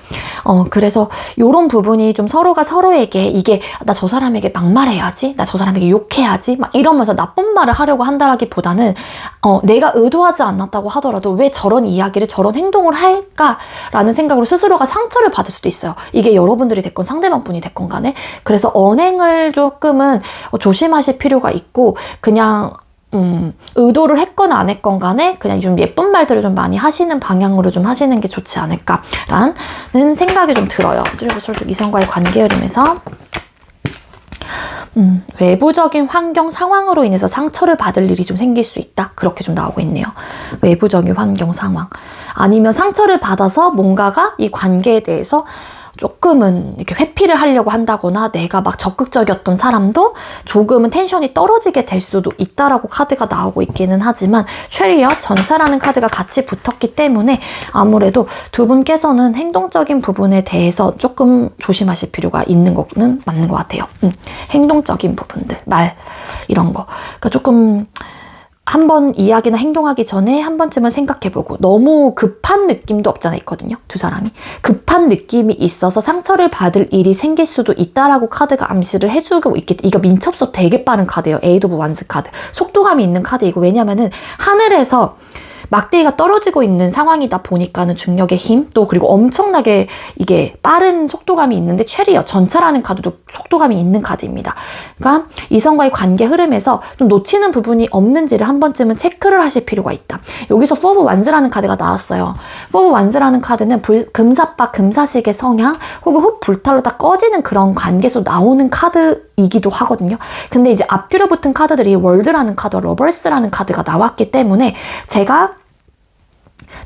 그래서 이런 부분이 좀 서로가 서로에게 이게 나 저 사람에게 막말해야지 나 저 사람에게 욕해야지 막 이러면서 나쁜 말을 하려고 한다라기보다는 내가 의도하지 않았다고 하더라도 왜 저런 이야기를 저런 행동을 할까라는 생각으로 스스로가 상처를 받을 수도 있어요. 이게 여러분들이 됐건 상대방 분이 됐건 간에. 그래서 언행을 조금은 조심하실 필요가 있고 그냥 의도를 했건 안 했건 간에 그냥 좀 예쁜 말들을 좀 많이 하시는 방향으로 좀 하시는 게 좋지 않을까라는 생각이 좀 들어요. 실버솔트 이성과의 관계 흐름에서. 외부적인 환경 상황으로 인해서 상처를 받을 일이 좀 생길 수 있다. 그렇게 좀 나오고 있네요. 외부적인 환경 상황. 아니면 상처를 받아서 뭔가가 이 관계에 대해서 조금은 이렇게 회피를 하려고 한다거나 내가 막 적극적이었던 사람도 조금은 텐션이 떨어지게 될 수도 있다라고 카드가 나오고 있기는 하지만 체리엇 전차라는 카드가 같이 붙었기 때문에 아무래도 두 분께서는 행동적인 부분에 대해서 조금 조심하실 필요가 있는 거는 맞는 것 같아요. 행동적인 부분들, 말 이런 거. 그러니까 조금 한번 이야기나 행동하기 전에 한 번쯤은 생각해보고 너무 급한 느낌도 없잖아 있거든요. 두 사람이. 급한 느낌이 있어서 상처를 받을 일이 생길 수도 있다라고 카드가 암시를 해주고 있기 때문에 이거 민첩속 되게 빠른 카드예요. 에이드 오브 완스 카드. 속도감이 있는 카드이고 왜냐면은 하늘에서 막대기가 떨어지고 있는 상황이다 보니까는 중력의 힘, 또 그리고 엄청나게 이게 빠른 속도감이 있는데 체리엇, 전차라는 카드도 속도감이 있는 카드입니다. 그러니까 이성과의 관계 흐름에서 좀 놓치는 부분이 없는지를 한 번쯤은 체크를 하실 필요가 있다. 여기서 포브 완즈라는 카드가 나왔어요. 포브 완즈라는 카드는 금사빠, 금사식의 성향 혹은 훅 불탈로 딱 꺼지는 그런 관계에서 나오는 카드이기도 하거든요. 근데 이제 앞뒤로 붙은 카드들이 월드라는 카드와 러버스라는 카드가 나왔기 때문에 제가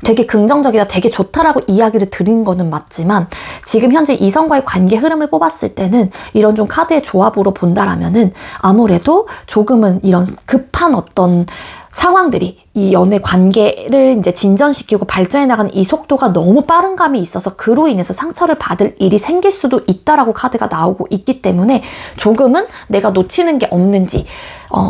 되게 긍정적이다, 되게 좋다라고 이야기를 드린 거는 맞지만 지금 현재 이성과의 관계 흐름을 뽑았을 때는 이런 좀 카드의 조합으로 본다라면은 아무래도 조금은 이런 급한 어떤 상황들이 이 연애 관계를 이제 진전시키고 발전해 나가는 이 속도가 너무 빠른 감이 있어서 그로 인해서 상처를 받을 일이 생길 수도 있다라고 카드가 나오고 있기 때문에 조금은 내가 놓치는 게 없는지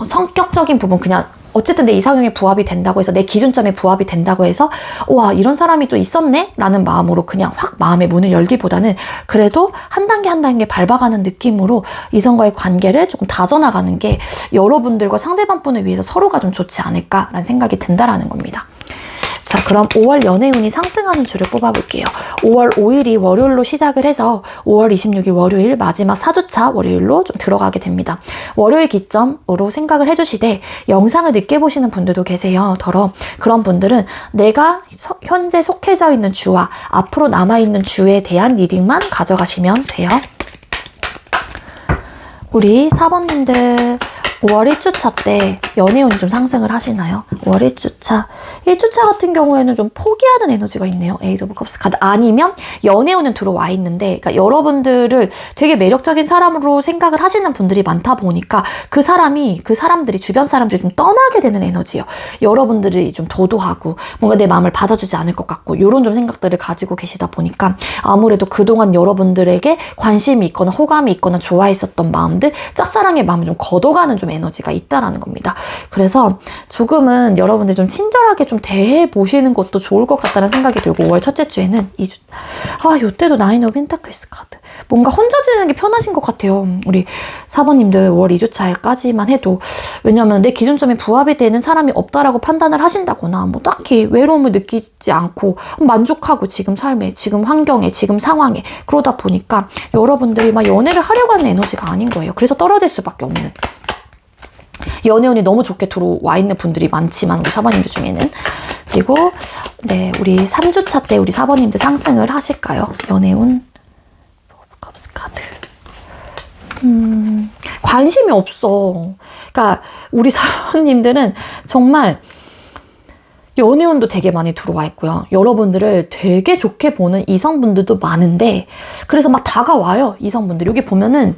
성격적인 부분 그냥 어쨌든 내 이상형에 부합이 된다고 해서 내 기준점에 부합이 된다고 해서 와 이런 사람이 또 있었네? 라는 마음으로 그냥 확 마음의 문을 열기보다는 그래도 한 단계 한 단계 밟아가는 느낌으로 이성과의 관계를 조금 다져나가는 게 여러분들과 상대방 분을 위해서 서로가 좀 좋지 않을까라는 생각이 든다라는 겁니다. 자, 그럼 5월 연애운이 상승하는 주를 뽑아볼게요. 5월 5일이 월요일로 시작을 해서 5월 26일 월요일 마지막 4주차 월요일로 좀 들어가게 됩니다. 월요일 기점으로 생각을 해주시되 영상을 늦게 보시는 분들도 계세요. 더러 그런 분들은 내가 현재 속해져 있는 주와 앞으로 남아있는 주에 대한 리딩만 가져가시면 돼요. 우리 4번님들 5월 1주차 때 연애운이 좀 상승을 하시나요? 5월 1주차. 1주차 같은 경우에는 좀 포기하는 에너지가 있네요. 에이드 오브 컵스 카드. 아니면 연애운은 들어와 있는데 그러니까 여러분들을 되게 매력적인 사람으로 생각을 하시는 분들이 많다 보니까 그 사람들이 주변 사람들이 좀 떠나게 되는 에너지예요. 여러분들이 좀 도도하고 뭔가 내 마음을 받아주지 않을 것 같고 이런 좀 생각들을 가지고 계시다 보니까 아무래도 그동안 여러분들에게 관심이 있거나 호감이 있거나 좋아했었던 마음들, 짝사랑의 마음을 좀 걷어가는 좀 에너지가 있다라는 겁니다. 그래서 조금은 여러분들 좀 친절하게 좀 대해보시는 것도 좋을 것 같다는 생각이 들고 5월 첫째 주에는 요때도 나인 오브 펜타클스 카드. 뭔가 혼자 지내는 게 편하신 것 같아요. 우리 4번님들 5월 2주차까지만 해도 왜냐하면 내 기준점에 부합이 되는 사람이 없다라고 판단을 하신다거나 뭐 딱히 외로움을 느끼지 않고 만족하고 지금 삶에, 지금 환경에, 지금 상황에 그러다 보니까 여러분들이 막 연애를 하려고 하는 에너지가 아닌 거예요. 그래서 떨어질 수밖에 없는 연애운이 너무 좋게 들어와 있는 분들이 많지만 우리 4번님들 중에는 그리고 네 우리 3주차 때 우리 4번님들 상승을 하실까요? 연애운 컵스 카드 관심이 없어. 그러니까 우리 4번님들은 정말 연애운도 되게 많이 들어와 있고요. 여러분들을 되게 좋게 보는 이성분들도 많은데 그래서 막 다가와요. 이성분들. 여기 보면은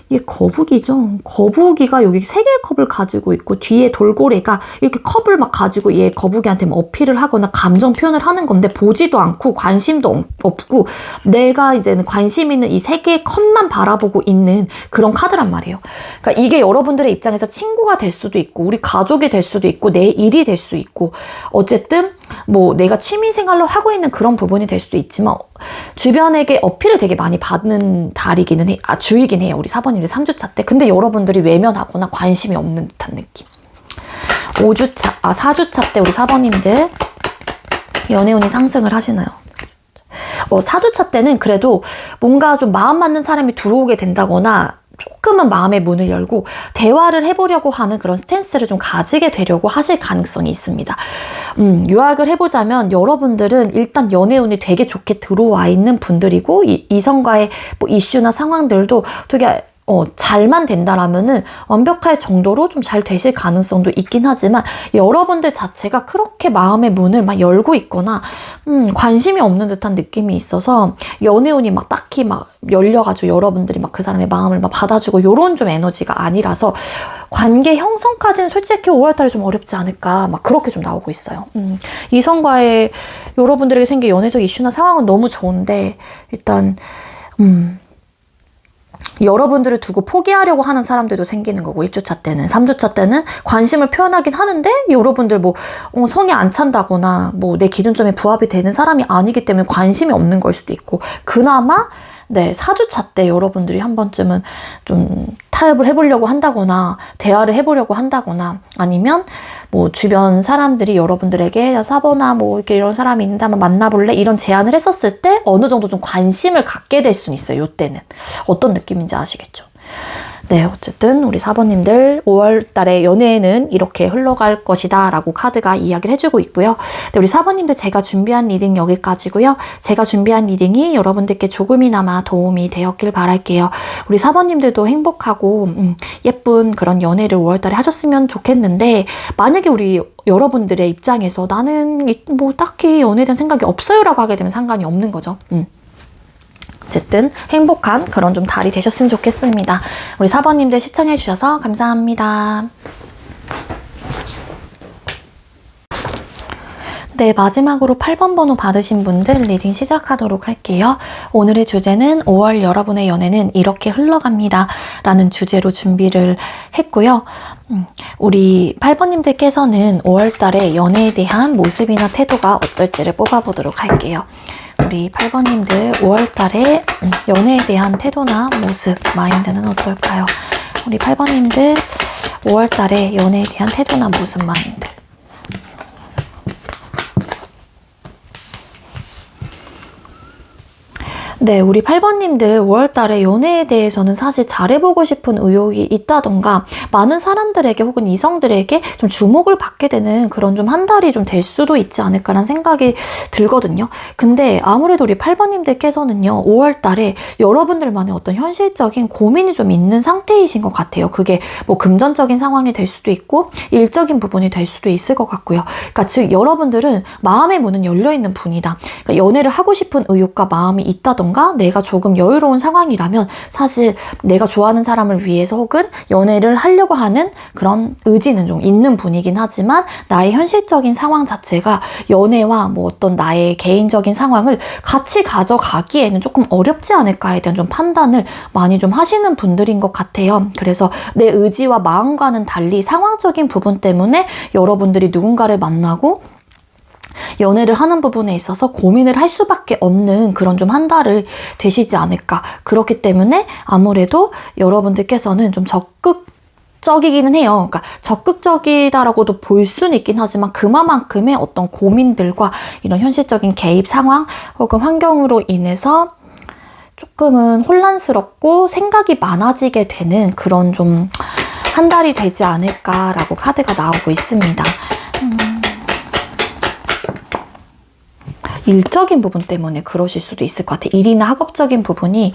이게 거북이죠. 거북이가 여기 3개의 컵을 가지고 있고 뒤에 돌고래가 이렇게 컵을 막 가지고 얘 거북이한테 막 어필을 하거나 감정 표현을 하는 건데 보지도 않고 관심도 없고 내가 이제는 관심 있는 이 3개의 컵만 바라보고 있는 그런 카드란 말이에요. 그러니까 이게 여러분들의 입장에서 친구가 될 수도 있고 우리 가족이 될 수도 있고 내 일이 될 수 있고 어쨌든 뭐 내가 취미생활로 하고 있는 그런 부분이 될 수도 있지만 주변에게 어필을 되게 많이 받는 달이기는 해. 주이긴 해요. 우리 4번님들 3주차 때. 근데 여러분들이 외면하거나 관심이 없는 듯한 느낌. 4주차 때 우리 4번님들 연애운이 상승을 하시나요? 4주차 때는 그래도 뭔가 좀 마음 맞는 사람이 들어오게 된다거나 조금은 마음의 문을 열고 대화를 해보려고 하는 그런 스탠스를 좀 가지게 되려고 하실 가능성이 있습니다. 요약을 해보자면 여러분들은 일단 연애운이 되게 좋게 들어와 있는 분들이고 이성과의 뭐 이슈나 상황들도 되게 잘만 된다라면은 완벽할 정도로 좀 잘 되실 가능성도 있긴 하지만 여러분들 자체가 그렇게 마음의 문을 막 열고 있거나 관심이 없는 듯한 느낌이 있어서 연애운이 막 딱히 막 열려가지고 여러분들이 막 그 사람의 마음을 막 받아주고 요런 좀 에너지가 아니라서 관계 형성까지는 솔직히 5월달에 좀 어렵지 않을까 막 그렇게 좀 나오고 있어요. 이성과의 여러분들에게 생긴 연애적 이슈나 상황은 너무 좋은데 일단 여러분들을 두고 포기하려고 하는 사람들도 생기는 거고 1주차 때는 3주차 때는 관심을 표현하긴 하는데 여러분들 뭐 성에 안 찬다거나 뭐 내 기준점에 부합이 되는 사람이 아니기 때문에 관심이 없는 걸 수도 있고 그나마 네, 4주차 때 여러분들이 한 번쯤은 좀 타협을 해보려고 한다거나 대화를 해보려고 한다거나 아니면 뭐 주변 사람들이 여러분들에게 야, 사보나 뭐 이렇게 이런 사람이 있는데 한번 만나볼래? 이런 제안을 했었을 때 어느 정도 좀 관심을 갖게 될 수는 있어요. 이때는. 어떤 느낌인지 아시겠죠? 네, 어쨌든 우리 4번님들 5월 달에 연애는 이렇게 흘러갈 것이다 라고 카드가 이야기를 해주고 있고요. 네, 우리 4번님들 제가 준비한 리딩 여기까지고요. 제가 준비한 리딩이 여러분들께 조금이나마 도움이 되었길 바랄게요. 우리 4번님들도 행복하고 예쁜 그런 연애를 5월 달에 하셨으면 좋겠는데 만약에 우리 여러분들의 입장에서 나는 뭐 딱히 연애에 대한 생각이 없어요 라고 하게 되면 상관이 없는 거죠. 어쨌든 행복한 그런 좀 달이 되셨으면 좋겠습니다. 우리 4번님들 시청해주셔서 감사합니다. 네, 마지막으로 8번 번호 받으신 분들 리딩 시작하도록 할게요. 오늘의 주제는 5월 여러분의 연애는 이렇게 흘러갑니다 라는 주제로 준비를 했고요. 우리 8번님들께서는 5월 달에 연애에 대한 모습이나 태도가 어떨지를 뽑아보도록 할게요. 우리 8번님들 5월 달에 연애에 대한 태도나 모습, 마인드는 어떨까요? 우리 8번님들 5월 달에 연애에 대한 태도나 모습, 마인드. 네, 우리 8번님들 5월달에 연애에 대해서는 사실 잘해보고 싶은 의욕이 있다던가 많은 사람들에게 혹은 이성들에게 좀 주목을 받게 되는 그런 좀 한 달이 좀 될 수도 있지 않을까라는 생각이 들거든요. 근데 아무래도 우리 8번님들께서는요 5월달에 여러분들만의 어떤 현실적인 고민이 좀 있는 상태이신 것 같아요. 그게 뭐 금전적인 상황이 될 수도 있고 일적인 부분이 될 수도 있을 것 같고요. 그러니까 즉 여러분들은 마음의 문은 열려있는 분이다. 그러니까 연애를 하고 싶은 의욕과 마음이 있다던가 내가 조금 여유로운 상황이라면 사실 내가 좋아하는 사람을 위해서 혹은 연애를 하려고 하는 그런 의지는 좀 있는 분이긴 하지만 나의 현실적인 상황 자체가 연애와 뭐 어떤 나의 개인적인 상황을 같이 가져가기에는 조금 어렵지 않을까에 대한 좀 판단을 많이 좀 하시는 분들인 것 같아요. 그래서 내 의지와 마음과는 달리 상황적인 부분 때문에 여러분들이 누군가를 만나고 연애를 하는 부분에 있어서 고민을 할 수밖에 없는 그런 좀 한 달을 되시지 않을까. 그렇기 때문에 아무래도 여러분들께서는 좀 적극적이기는 해요. 그러니까 적극적이다라고도 볼 수는 있긴 하지만 그만큼의 어떤 고민들과 이런 현실적인 개입 상황 혹은 환경으로 인해서 조금은 혼란스럽고 생각이 많아지게 되는 그런 좀 한 달이 되지 않을까라고 카드가 나오고 있습니다. 일적인 부분 때문에 그러실 수도 있을 것 같아요. 일이나 학업적인 부분이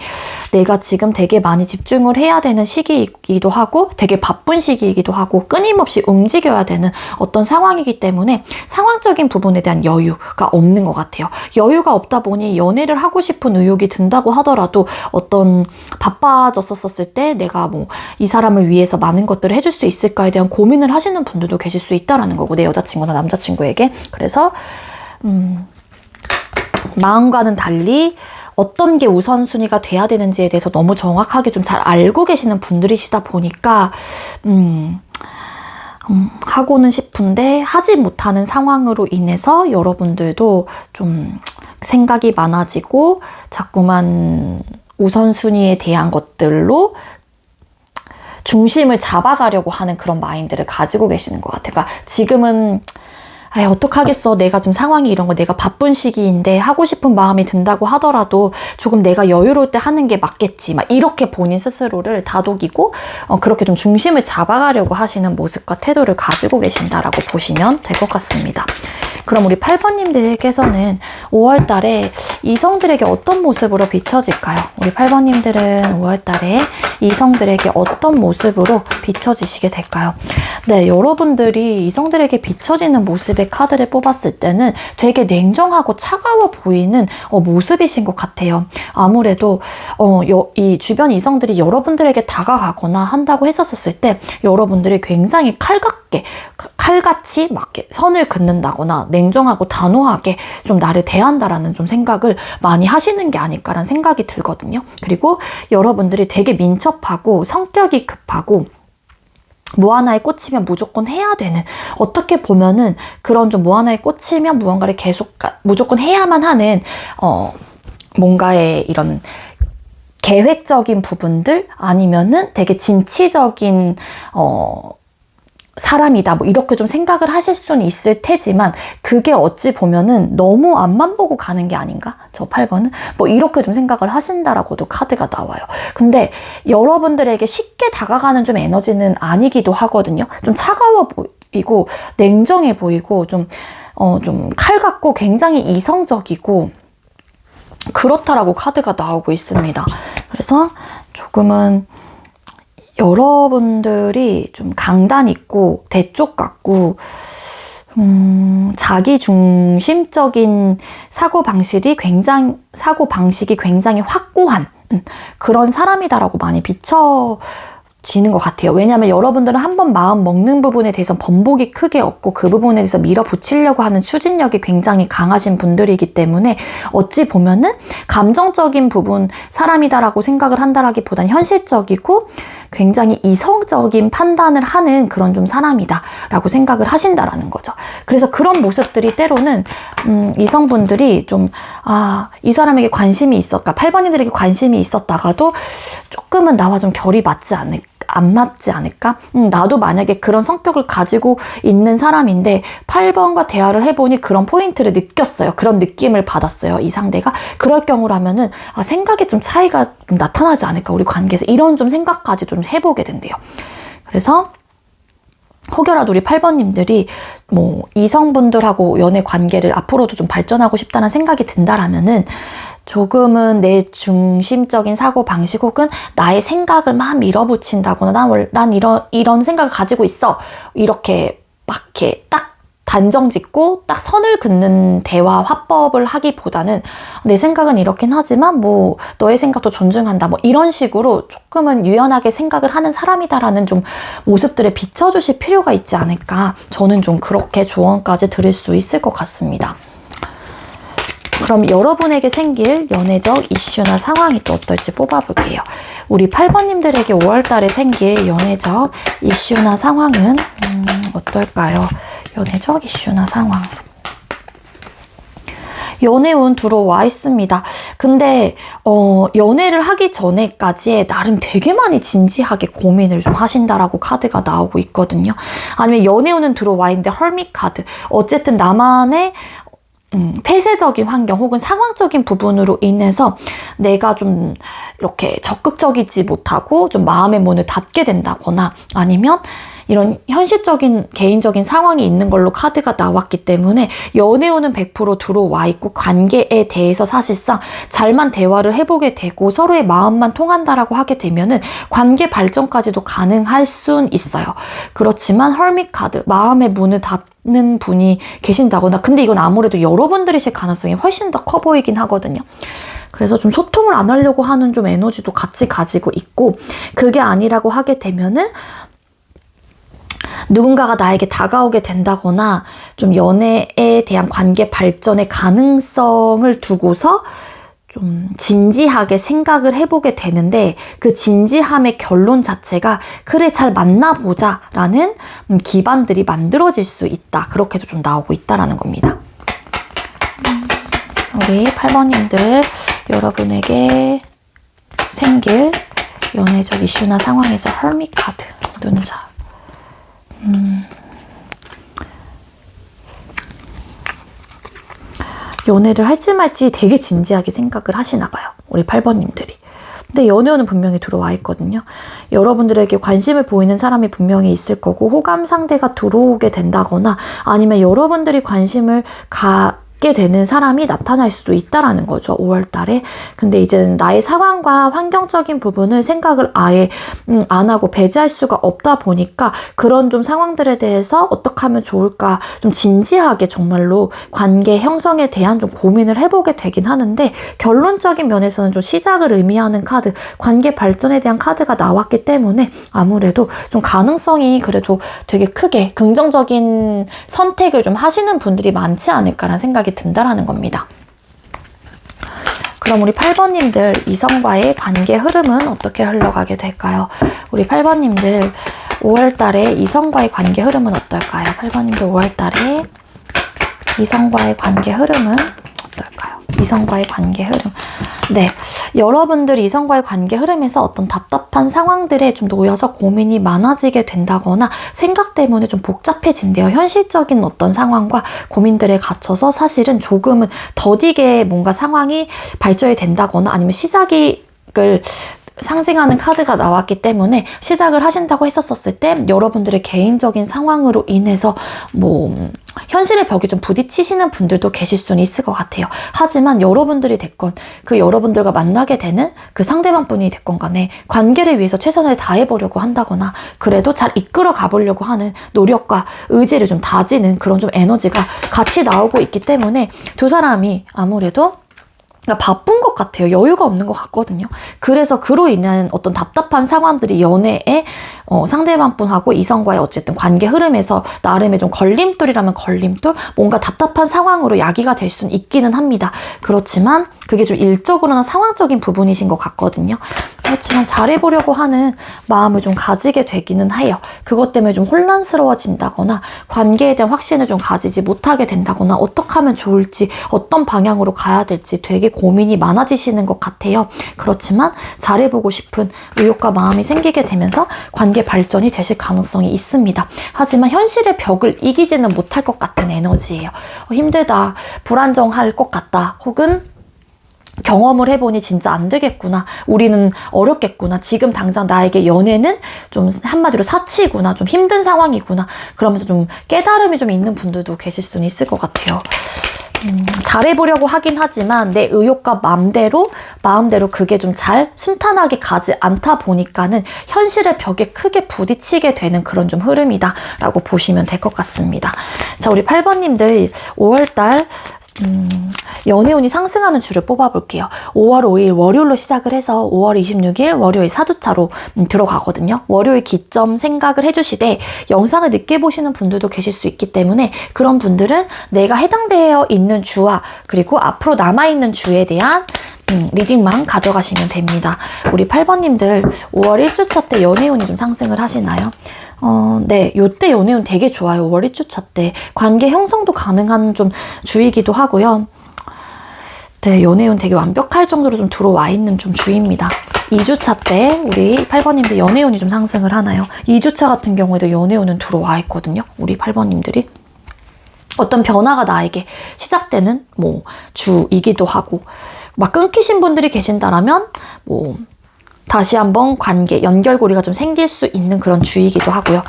내가 지금 되게 많이 집중을 해야 되는 시기이기도 하고 되게 바쁜 시기이기도 하고 끊임없이 움직여야 되는 어떤 상황이기 때문에 상황적인 부분에 대한 여유가 없는 것 같아요. 여유가 없다 보니 연애를 하고 싶은 의욕이 든다고 하더라도 어떤 바빠졌었을 때 내가 뭐 이 사람을 위해서 많은 것들을 해줄 수 있을까에 대한 고민을 하시는 분들도 계실 수 있다라는 거고 내 여자친구나 남자친구에게. 그래서 마음과는 달리 어떤 게 우선순위가 돼야 되는지에 대해서 너무 정확하게 좀 잘 알고 계시는 분들이시다 보니까 하고는 싶은데 하지 못하는 상황으로 인해서 여러분들도 좀 생각이 많아지고 자꾸만 우선순위에 대한 것들로 중심을 잡아가려고 하는 그런 마인드를 가지고 계시는 것 같아요. 그러니까 지금은 아이, 어떡하겠어. 내가 지금 상황이 이런 거 내가 바쁜 시기인데 하고 싶은 마음이 든다고 하더라도 조금 내가 여유로울 때 하는 게 맞겠지. 막 이렇게 본인 스스로를 다독이고 그렇게 좀 중심을 잡아가려고 하시는 모습과 태도를 가지고 계신다라고 보시면 될 것 같습니다. 그럼 우리 8번님들께서는 5월 달에 이성들에게 어떤 모습으로 비춰질까요? 우리 8번님들은 5월 달에 이성들에게 어떤 모습으로 비춰지시게 될까요? 네, 여러분들이 이성들에게 비춰지는 모습의 카드를 뽑았을 때는 되게 냉정하고 차가워 보이는 모습이신 것 같아요. 아무래도 이 주변 이성들이 여러분들에게 다가가거나 한다고 했었을 때 여러분들이 굉장히 칼같이 막 선을 긋는다거나 냉정하고 단호하게 좀 나를 대한다라는 좀 생각을 많이 하시는 게 아닐까라는 생각이 들거든요. 그리고 여러분들이 되게 민첩하고 성격이 급하고 뭐 하나에 꽂히면 무조건 해야 되는, 어떻게 보면은 그런 좀 뭐 하나에 꽂히면 무언가를 계속 무조건 해야만 하는 뭔가의 이런 계획적인 부분들, 아니면은 되게 진취적인 사람이다, 뭐 이렇게 좀 생각을 하실 수는 있을 테지만 그게 어찌 보면은 너무 앞만 보고 가는 게 아닌가? 저 8번은 뭐 이렇게 좀 생각을 하신다라고도 카드가 나와요. 근데 여러분들에게 쉽게 다가가는 좀 에너지는 아니기도 하거든요. 좀 차가워 보이고 냉정해 보이고 좀 칼 같고 굉장히 이성적이고 그렇다라고 카드가 나오고 있습니다. 그래서 조금은 여러분들이 좀 강단 있고 대쪽 같고 자기 중심적인 사고방식이 굉장히 확고한 그런 사람이다라고 많이 비춰지는 것 같아요. 왜냐하면 여러분들은 한번 마음 먹는 부분에 대해서 번복이 크게 없고 그 부분에 대해서 밀어붙이려고 하는 추진력이 굉장히 강하신 분들이기 때문에 어찌 보면은 감정적인 부분 사람이다라고 생각을 한다라기보단 현실적이고 굉장히 이성적인 판단을 하는 그런 좀 사람이다 라고 생각을 하신다라는 거죠. 그래서 그런 모습들이 때로는 이성분들이 좀 이 사람에게 관심이 있었다, 8번님들에게 관심이 있었다가도 조금은 나와 좀 결이 안 맞지 않을까? 나도 만약에 그런 성격을 가지고 있는 사람인데 8번과 대화를 해보니 그런 포인트를 느꼈어요. 그런 느낌을 받았어요. 이 상대가. 그럴 경우라면은 생각에 좀 차이가 좀 나타나지 않을까? 우리 관계에서. 이런 좀 생각까지 좀 해보게 된대요. 그래서 혹여라도 우리 8번님들이 뭐 이성분들하고 연애 관계를 앞으로도 좀 발전하고 싶다는 생각이 든다라면은 조금은 내 중심적인 사고방식 혹은 나의 생각을 막 밀어붙인다거나 난 이런 생각을 가지고 있어, 이렇게 막 이렇게 딱 단정 짓고 딱 선을 긋는 대화 화법을 하기보다는 내 생각은 이렇긴 하지만 뭐 너의 생각도 존중한다, 뭐 이런 식으로 조금은 유연하게 생각을 하는 사람이다라는 좀 모습들을 비춰주실 필요가 있지 않을까, 저는 좀 그렇게 조언까지 드릴 수 있을 것 같습니다. 그럼 여러분에게 생길 연애적 이슈나 상황이 또 어떨지 뽑아볼게요. 우리 8번님들에게 5월달에 생길 연애적 이슈나 상황은 어떨까요? 연애적 이슈나 상황. 연애운 들어와 있습니다. 근데 연애를 하기 전에까지의 나름 되게 많이 진지하게 고민을 좀 하신다라고 카드가 나오고 있거든요. 아니면 연애운은 들어와 있는데 헐밋 카드. 어쨌든 나만의 폐쇄적인 환경 혹은 상황적인 부분으로 인해서 내가 좀 이렇게 적극적이지 못하고 좀 마음의 문을 닫게 된다거나 아니면 이런 현실적인 개인적인 상황이 있는 걸로 카드가 나왔기 때문에 연애운은 100% 들어와 있고 관계에 대해서 사실상 잘만 대화를 해보게 되고 서로의 마음만 통한다라고 하게 되면은 관계 발전까지도 가능할 순 있어요. 그렇지만 헐밋 카드, 마음의 문을 닫는 분이 계신다거나, 근데 이건 아무래도 여러분들이실 가능성이 훨씬 더 커 보이긴 하거든요. 그래서 좀 소통을 안 하려고 하는 좀 에너지도 같이 가지고 있고, 그게 아니라고 하게 되면은 누군가가 나에게 다가오게 된다거나 좀 연애에 대한 관계 발전의 가능성을 두고서 좀 진지하게 생각을 해보게 되는데 그 진지함의 결론 자체가 그래 잘 만나보자 라는 기반들이 만들어질 수 있다, 그렇게도 좀 나오고 있다라는 겁니다. 우리 8번님들 여러분에게 생길 연애적 이슈나 상황에서 헐밋 카드, 눈자. 연애를 할지 말지 되게 진지하게 생각을 하시나 봐요. 우리 8번님들이. 근데 연애운은 분명히 들어와 있거든요. 여러분들에게 관심을 보이는 사람이 분명히 있을 거고 호감 상대가 들어오게 된다거나 아니면 여러분들이 관심을 갖게 되는 사람이 나타날 수도 있다라는 거죠. 5월 달에. 근데 이제 나의 상황과 환경적인 부분을 생각을 아예 안 하고 배제할 수가 없다 보니까 그런 좀 상황들에 대해서 어떻게 하면 좋을까 좀 진지하게 정말로 관계 형성에 대한 좀 고민을 해보게 되긴 하는데 결론적인 면에서는 좀 시작을 의미하는 카드, 관계 발전에 대한 카드가 나왔기 때문에 아무래도 좀 가능성이 그래도 되게 크게 긍정적인 선택을 좀 하시는 분들이 많지 않을까라는 생각이 든다라는 겁니다. 그럼 우리 8번님들 이성과의 관계 흐름은 어떻게 흘러가게 될까요? 우리 8번님들 5월달에 이성과의 관계 흐름은 어떨까요? 8번님들 5월달에 이성과의 관계 흐름은 어떨까요? 이성과의 관계 흐름. 네, 여러분들 이성과의 관계 흐름에서 어떤 답답한 상황들에 좀 놓여서 고민이 많아지게 된다거나 생각 때문에 좀 복잡해진대요. 현실적인 어떤 상황과 고민들에 갇혀서 사실은 조금은 더디게 뭔가 상황이 발전이 된다거나 아니면 시작을 상징하는 카드가 나왔기 때문에 시작을 하신다고 했었을 때 여러분들의 개인적인 상황으로 인해서 현실의 벽에 좀 부딪히시는 분들도 계실 수는 있을 것 같아요. 하지만 여러분들이 됐건 그 여러분들과 만나게 되는 그 상대방 분이 됐건 간에 관계를 위해서 최선을 다해보려고 한다거나 그래도 잘 이끌어 가보려고 하는 노력과 의지를 좀 다지는 그런 좀 에너지가 같이 나오고 있기 때문에 두 사람이 아무래도 바쁜 것 같아요. 여유가 없는 것 같거든요. 그래서 그로 인한 어떤 답답한 상황들이 연애에 상대방 분하고 이성과의 어쨌든 관계 흐름에서 나름의 좀 걸림돌이라면 걸림돌, 뭔가 답답한 상황으로 야기가 될 수는 있기는 합니다. 그렇지만 그게 좀 일적으로나 상황적인 부분이신 것 같거든요. 그렇지만 잘해보려고 하는 마음을 좀 가지게 되기는 해요. 그것 때문에 좀 혼란스러워진다거나 관계에 대한 확신을 좀 가지지 못하게 된다거나 어떻게 하면 좋을지 어떤 방향으로 가야 될지 되게 고민이 많아지시는 것 같아요. 그렇지만 잘해보고 싶은 의욕과 마음이 생기게 되면서 관계 발전이 되실 가능성이 있습니다. 하지만 현실의 벽을 이기지는 못할 것 같은 에너지예요. 힘들다, 불안정할 것 같다, 혹은 경험을 해보니 진짜 안 되겠구나. 우리는 어렵겠구나. 지금 당장 나에게 연애는 좀 한마디로 사치구나. 좀 힘든 상황이구나. 그러면서 좀 깨달음이 좀 있는 분들도 계실 수는 있을 것 같아요. 잘해보려고 하긴 하지만 내 의욕과 마음대로 그게 좀 잘 순탄하게 가지 않다 보니까는 현실의 벽에 크게 부딪히게 되는 그런 좀 흐름이다 라고 보시면 될 것 같습니다. 자, 우리 8번님들 5월달 연애운이 상승하는 주를 뽑아볼게요. 5월 5일 월요일로 시작을 해서 5월 26일 월요일 4주차로 들어가거든요. 월요일 기점 생각을 해주시되 영상을 늦게 보시는 분들도 계실 수 있기 때문에 그런 분들은 내가 해당되어 있는 주와 그리고 앞으로 남아있는 주에 대한 리딩만 가져가시면 됩니다. 우리 8번님들 5월 1주차 때 연애운이 좀 상승을 하시나요? 네, 요때 연애운 되게 좋아요. 5월 1주차 때 관계 형성도 가능한 좀 주이기도 하고요. 네, 연애운 되게 완벽할 정도로 좀 들어와 있는 좀 주입니다. 2주차 때 우리 8번님들 연애운이 좀 상승을 하나요? 2주차 같은 경우에도 연애운은 들어와 있거든요. 우리 8번님들이. 어떤 변화가 나에게 시작되는 주이기도 하고 막 끊기신 분들이 계신다라면 다시 한번 관계, 연결고리가 좀 생길 수 있는 그런 주이기도 하고요.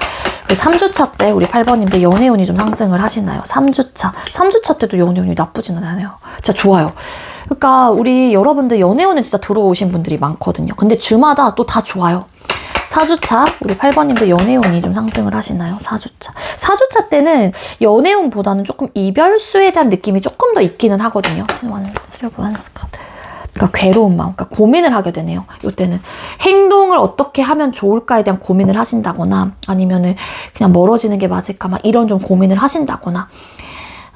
3주차 때 우리 8번님들 연애운이 좀 상승을 하시나요? 3주차 때도 연애운이 나쁘지는 않아요. 진짜 좋아요. 그러니까 우리 여러분들 연애운은 진짜 들어오신 분들이 많거든요. 근데 주마다 또 다 좋아요. 4주차 우리 8번님들 연애운이 좀 상승을 하시나요? 4주차 때는 연애운보다는 조금 이별수에 대한 느낌이 조금 더 있기는 하거든요. 그러니까 괴로운 마음, 그러니까 고민을 하게 되네요. 이때는 행동을 어떻게 하면 좋을까에 대한 고민을 하신다거나 아니면은 그냥 멀어지는 게 맞을까 막 이런 좀 고민을 하신다거나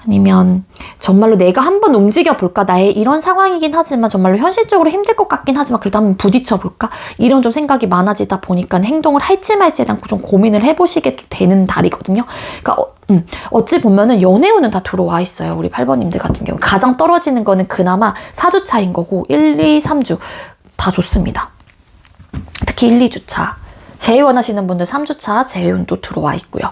아니면 정말로 내가 한번 움직여 볼까? 나의 이런 상황이긴 하지만 정말로 현실적으로 힘들 것 같긴 하지만 그래도 한번 부딪혀 볼까? 이런 좀 생각이 많아지다 보니까 행동을 할지 말지에 대한 좀 고민을 해보시게 되는 달이거든요. 그러니까 어찌 보면은 연애운은 다 들어와 있어요. 우리 8번님들 같은 경우 가장 떨어지는 거는 그나마 4주차인 거고 1, 2, 3주 다 좋습니다. 특히 1, 2주차 재회원하시는 분들 3주차 재회원도 들어와 있고요.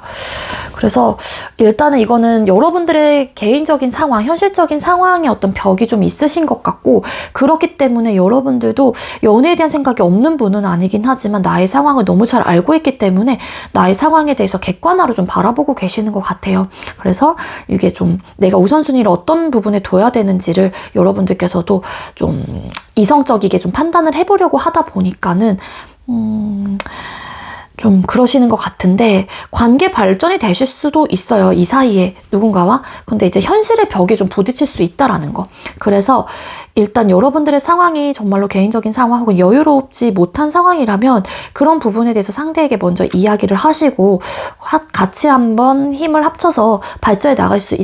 그래서 일단은 이거는 여러분들의 개인적인 상황, 현실적인 상황에 어떤 벽이 좀 있으신 것 같고, 그렇기 때문에 여러분들도 연애에 대한 생각이 없는 분은 아니긴 하지만 나의 상황을 너무 잘 알고 있기 때문에 나의 상황에 대해서 객관화로 좀 바라보고 계시는 것 같아요. 그래서 이게 좀 내가 우선순위를 어떤 부분에 둬야 되는지를 여러분들께서도 좀 이성적이게 좀 판단을 해보려고 하다 보니까는 좀 그러시는 것 같은데, 관계 발전이 되실 수도 있어요, 이 사이에 누군가와. 근데 이제 현실의 벽에 좀 부딪힐 수 있다라는 거. 그래서 일단 여러분들의 상황이 정말로 개인적인 상황 혹은 여유롭지 못한 상황이라면 그런 부분에 대해서 상대에게 먼저 이야기를 하시고 같이 한번 힘을 합쳐서 발전해 나갈 수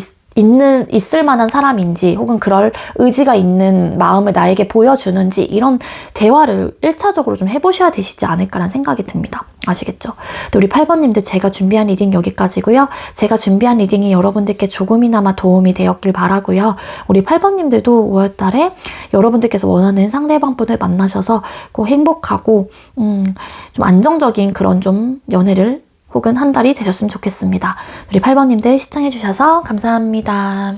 있을 만한 사람인지, 혹은 그럴 의지가 있는 마음을 나에게 보여주는지, 이런 대화를 1차적으로 좀 해보셔야 되시지 않을까라는 생각이 듭니다. 아시겠죠? 근데 우리 8번님들, 제가 준비한 리딩 여기까지고요. 제가 준비한 리딩이 여러분들께 조금이나마 도움이 되었길 바라고요. 우리 8번님들도 5월달에 여러분들께서 원하는 상대방분을 만나셔서 꼭 행복하고 좀 안정적인 그런 좀 연애를 혹은 한 달이 되셨으면 좋겠습니다. 우리 8번님들 시청해주셔서 감사합니다.